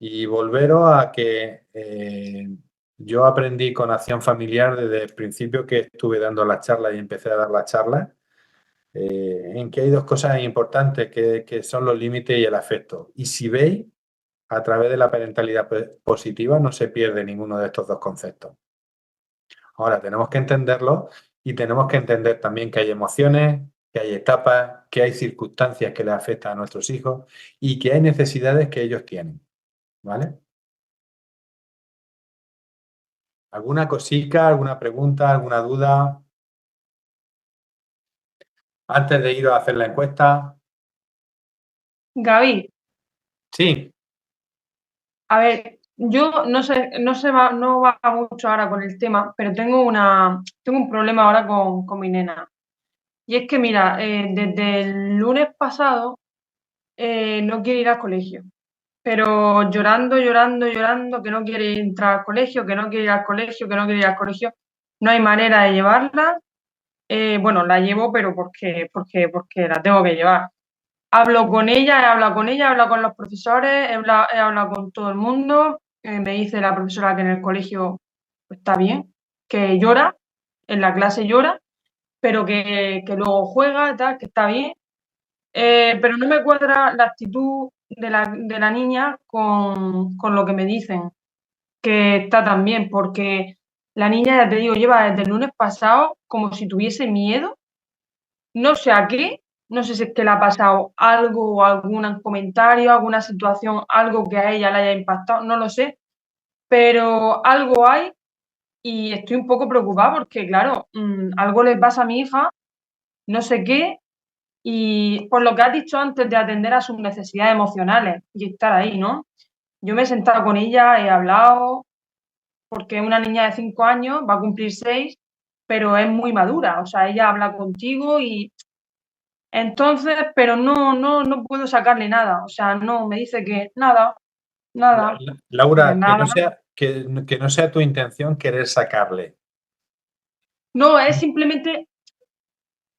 Y volveros a que yo aprendí con Acción Familiar desde el principio que estuve dando las charlas y empecé a dar las charlas, en que hay dos cosas importantes que son los límites y el afecto. Y si veis, a través de la parentalidad positiva no se pierde ninguno de estos dos conceptos. Ahora tenemos que entenderlo y tenemos que entender también que hay emociones, que hay etapas, que hay circunstancias que les afectan a nuestros hijos y que hay necesidades que ellos tienen. ¿vale? ¿Alguna cosita, alguna pregunta, alguna duda? Antes de ir a hacer la encuesta. Gaby, Sí, a ver, yo no va mucho ahora con el tema, pero tengo un problema ahora con mi nena. Y es que, mira, desde el lunes pasado no quiere ir al colegio, pero llorando, llorando, llorando, que no quiere entrar al colegio, que no quiere ir al colegio, que no quiere ir al colegio. No hay manera de llevarla. Bueno, la llevo, pero porque la tengo que llevar. Hablo con ella, he hablado con ella, he hablado con los profesores, he hablado con todo el mundo. Me dice la profesora que en el colegio está bien, que llora, en la clase llora, pero que luego juega, tal, que está bien. Pero no me cuadra la actitud de la niña con lo que me dicen, que está tan bien, porque la niña, ya te digo, lleva desde el lunes pasado como si tuviese miedo, no sé a qué, no sé si es que le ha pasado algo o algún comentario, alguna situación, algo que a ella le haya impactado, no lo sé, pero algo hay y estoy un poco preocupada porque, claro, algo le pasa a mi hija, no sé qué, y por lo que has dicho antes de atender a sus necesidades emocionales y estar ahí, ¿no? Yo me he sentado con ella, he hablado, porque es una niña de 5 años, va a cumplir 6, pero es muy madura, o sea, ella habla contigo y entonces, pero no puedo sacarle nada, o sea, no, me dice que nada, nada, Laura, nada. que no sea tu intención querer sacarle. No, es simplemente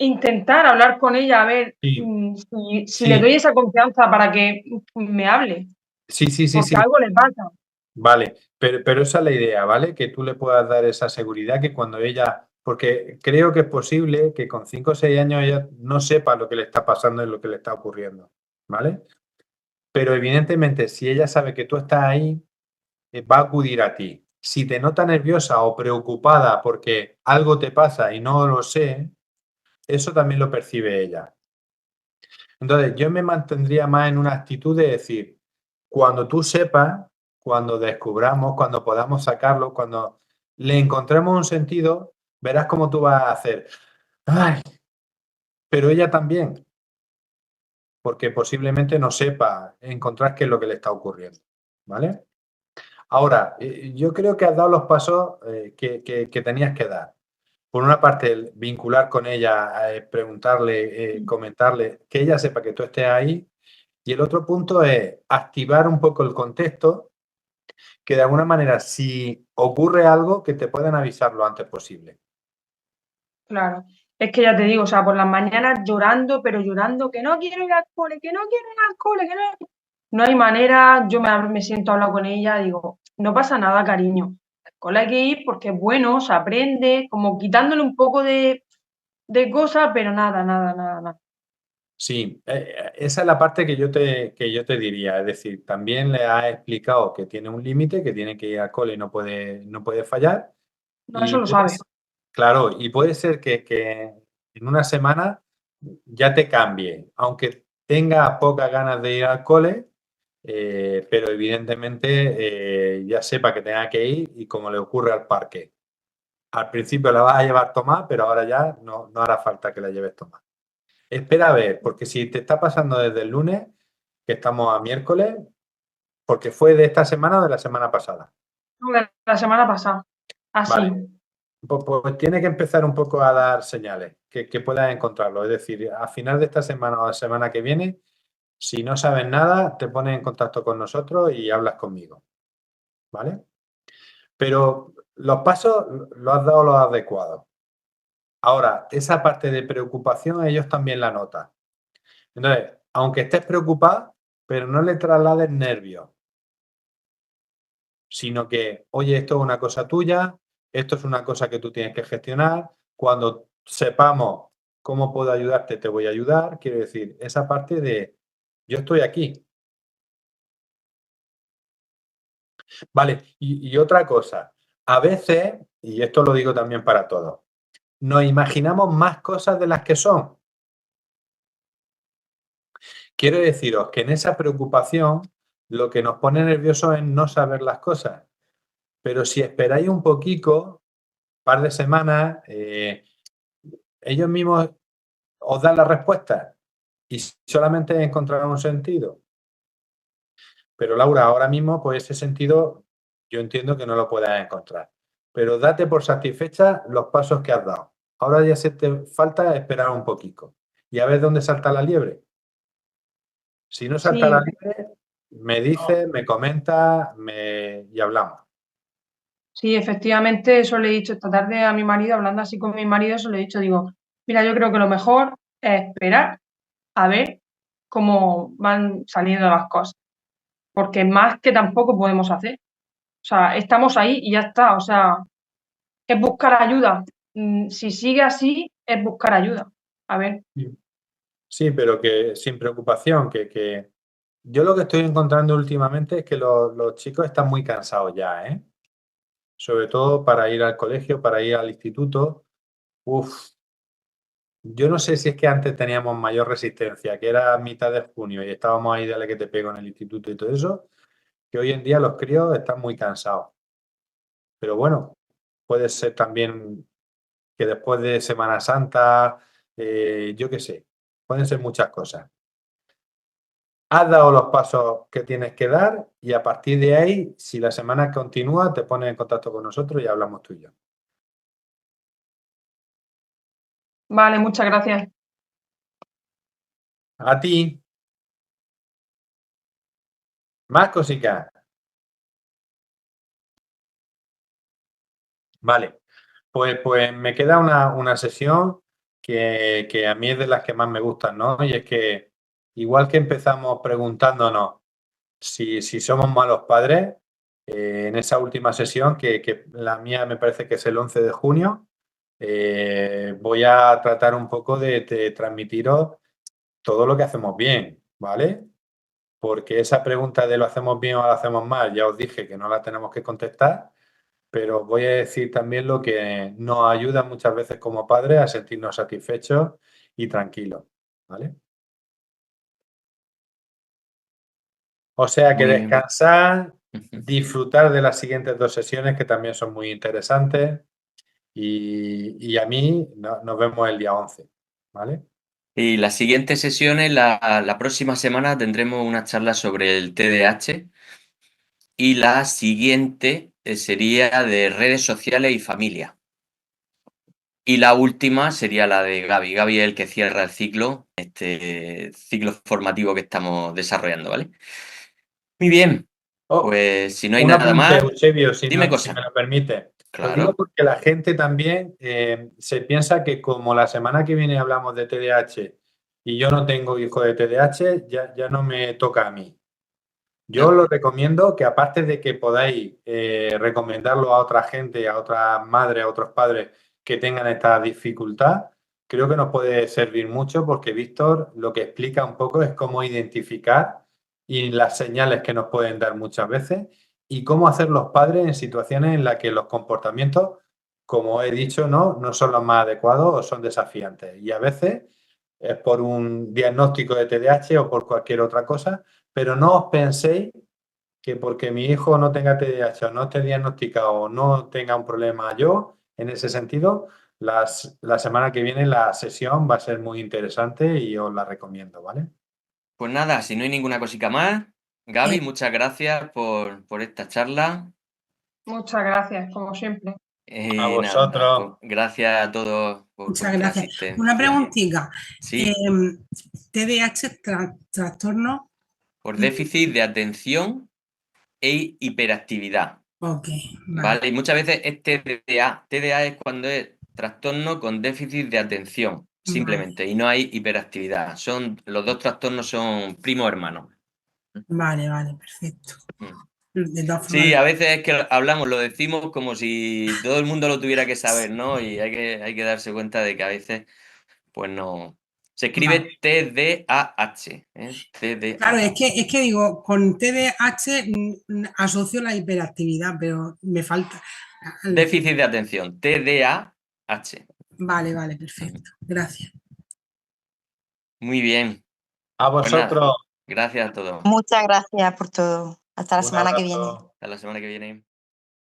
intentar hablar con ella, a ver Sí, si le sí, doy esa confianza para que me hable, sí. porque algo le pasa. Vale, pero esa es la idea, ¿vale? Que tú le puedas dar esa seguridad que cuando ella, porque creo que es posible que con 5 o 6 años ella no sepa lo que le está pasando y lo que le está ocurriendo, ¿vale? Pero evidentemente si ella sabe que tú estás ahí, va a acudir a ti. Si te nota nerviosa o preocupada porque algo te pasa y no lo sé, eso también lo percibe ella. Entonces, yo me mantendría más en una actitud de decir, cuando tú sepas, cuando descubramos, cuando podamos sacarlo, cuando le encontremos un sentido, verás cómo tú vas a hacer. Ay, pero ella también, porque posiblemente no sepa encontrar qué es lo que le está ocurriendo. ¿Vale? Ahora, yo creo que has dado los pasos que tenías que dar. Por una parte, el vincular con ella, preguntarle, comentarle, que ella sepa que tú estés ahí. Y el otro punto es activar un poco el contexto, que de alguna manera, si ocurre algo, que te puedan avisar lo antes posible. Claro, es que ya te digo, o sea, por las mañanas llorando, pero llorando, que no quiero ir al cole, que no quiero ir al cole, que no. No hay manera, yo me siento a hablar con ella, digo, no pasa nada, cariño. Al cole hay que ir porque es bueno, se aprende, como quitándole un poco de cosas, pero nada, nada, nada, nada. Sí, esa es la parte que yo te diría. Es decir, también le has explicado que tiene un límite, que tiene que ir al cole y no puede fallar. No, eso Y lo sabe. claro, y puede ser que en una semana ya te cambie, aunque tenga pocas ganas de ir al cole, pero evidentemente ya sepa que tenga que ir y como le ocurre al parque. Al principio la vas a llevar Tomás, pero ahora ya no hará falta que la lleves Tomás. Espera a ver, porque si te está pasando desde el lunes, que estamos a miércoles, porque fue de esta semana o de la semana pasada. La semana pasada, así. Vale, pues tiene que empezar un poco a dar señales que puedas encontrarlo. Es decir, a final de esta semana o la semana que viene, si no sabes nada, te pones en contacto con nosotros y hablas conmigo. ¿Vale? Pero los pasos los has dado los adecuados. Ahora, esa parte de preocupación ellos también la notan. Entonces, aunque estés preocupada, pero no le traslades nervios, sino que, oye, esto es una cosa tuya, esto es una cosa que tú tienes que gestionar. Cuando sepamos cómo puedo ayudarte, te voy a ayudar. Quiero decir, esa parte de yo estoy aquí. Vale, y otra cosa, a veces, y esto lo digo también para todos, nos imaginamos más cosas de las que son. Quiero deciros que en esa preocupación lo que nos pone nerviosos es no saber las cosas. Pero si esperáis un poquito, par de semanas, ellos mismos os dan la respuesta y solamente encontrarán un sentido. Pero Laura, ahora mismo, pues ese sentido yo entiendo que no lo puedas encontrar. Pero date por satisfecha los pasos que has dado. Ahora ya se te falta esperar un poquito. Y a ver dónde salta la liebre. Si no salta Sí. la liebre, me dices, me comentas y hablamos. Sí, efectivamente, eso le he dicho esta tarde a mi marido, hablando así con mi marido, eso le he dicho, digo, mira, yo creo que lo mejor es esperar a ver cómo van saliendo las cosas, porque más que tampoco podemos hacer. O sea, estamos ahí y ya está, o sea, es buscar ayuda. Si sigue así, es buscar ayuda. A ver, Sí, pero que sin preocupación, que yo lo que estoy encontrando últimamente es que los chicos están muy cansados ya, ¿eh? Sobre todo para ir al colegio, para ir al instituto. Uf, yo no sé si es que antes teníamos mayor resistencia, que era mitad de junio y estábamos ahí, dale que te pego en el instituto y todo eso, que hoy en día los críos están muy cansados. Pero bueno, puede ser también que después de Semana Santa, yo qué sé, pueden ser muchas cosas. Has dado los pasos que tienes que dar y a partir de ahí, si la semana continúa, te pones en contacto con nosotros y hablamos tú y yo. vale, muchas gracias. A ti. Más cositas. Vale. Pues me queda una sesión que a mí es de las que más me gustan, ¿no? Y es que igual que empezamos preguntándonos si somos malos padres, en esa última sesión, que la mía me parece que es el 11 de junio, voy a tratar un poco de transmitiros todo lo que hacemos bien, ¿vale? Porque esa pregunta de lo hacemos bien o lo hacemos mal, ya os dije que no la tenemos que contestar, pero voy a decir también lo que nos ayuda muchas veces como padres a sentirnos satisfechos y tranquilos, ¿vale? O sea que Muy bien. descansar, disfrutar de las siguientes 2 sesiones que también son muy interesantes y a mí nos vemos el día 11, ¿vale? Y las siguientes sesiones, la próxima semana tendremos una charla sobre el TDAH y la siguiente sería de redes sociales y familia. Y la última sería la de Gaby. Gaby es el que cierra el ciclo, este ciclo formativo que estamos desarrollando, ¿vale? Muy bien, Oh, pues si no hay un nada apunte, más, Eusebio, si dime me cosas. lo permite. Lo digo Claro. porque la gente también se piensa que como la semana que viene hablamos de TDAH y yo no tengo hijo de TDAH, ya no me toca a mí. Yo No. os lo recomiendo que aparte de que podáis recomendarlo a otra gente, a otras madres, a otros padres que tengan esta dificultad, creo que nos puede servir mucho porque Víctor lo que explica un poco es cómo identificar y las señales que nos pueden dar muchas veces y cómo hacer los padres en situaciones en las que los comportamientos, como he dicho, no son los más adecuados o son desafiantes. Y a veces es por un diagnóstico de TDAH o por cualquier otra cosa, pero no os penséis que porque mi hijo no tenga TDAH o no esté diagnosticado o no tenga un problema yo, en ese sentido, la semana que viene la sesión va a ser muy interesante y os la recomiendo, ¿vale? Pues nada, si no hay ninguna cosica más, Gaby, Eh. muchas gracias por esta charla. Muchas gracias, como siempre. A Nada, vosotros. pues gracias a todos por Muchas vuestra gracias. asistencia. Una preguntita. Sí, TDAH, trastorno. por déficit de atención e hiperactividad. Ok, ¿Vale? Y muchas veces es TDA. TDA es cuando es trastorno con déficit de atención, simplemente, y no hay hiperactividad. Los dos trastornos son primos hermanos. Vale, perfecto. De todas formas, Sí, a veces es que hablamos, lo decimos como si todo el mundo lo tuviera que saber, ¿no? Y hay que darse cuenta de que a veces, pues no. Se escribe TDAH, ¿eh? TDAH. claro, es que digo, con TDAH asocio la hiperactividad, pero me falta. Déficit de atención, TDAH. Vale, perfecto. Gracias. Muy bien. A Pues nada, vosotros. Gracias a todos. Muchas gracias por todo. Hasta la Un semana que viene. abrazo. Hasta la semana que viene.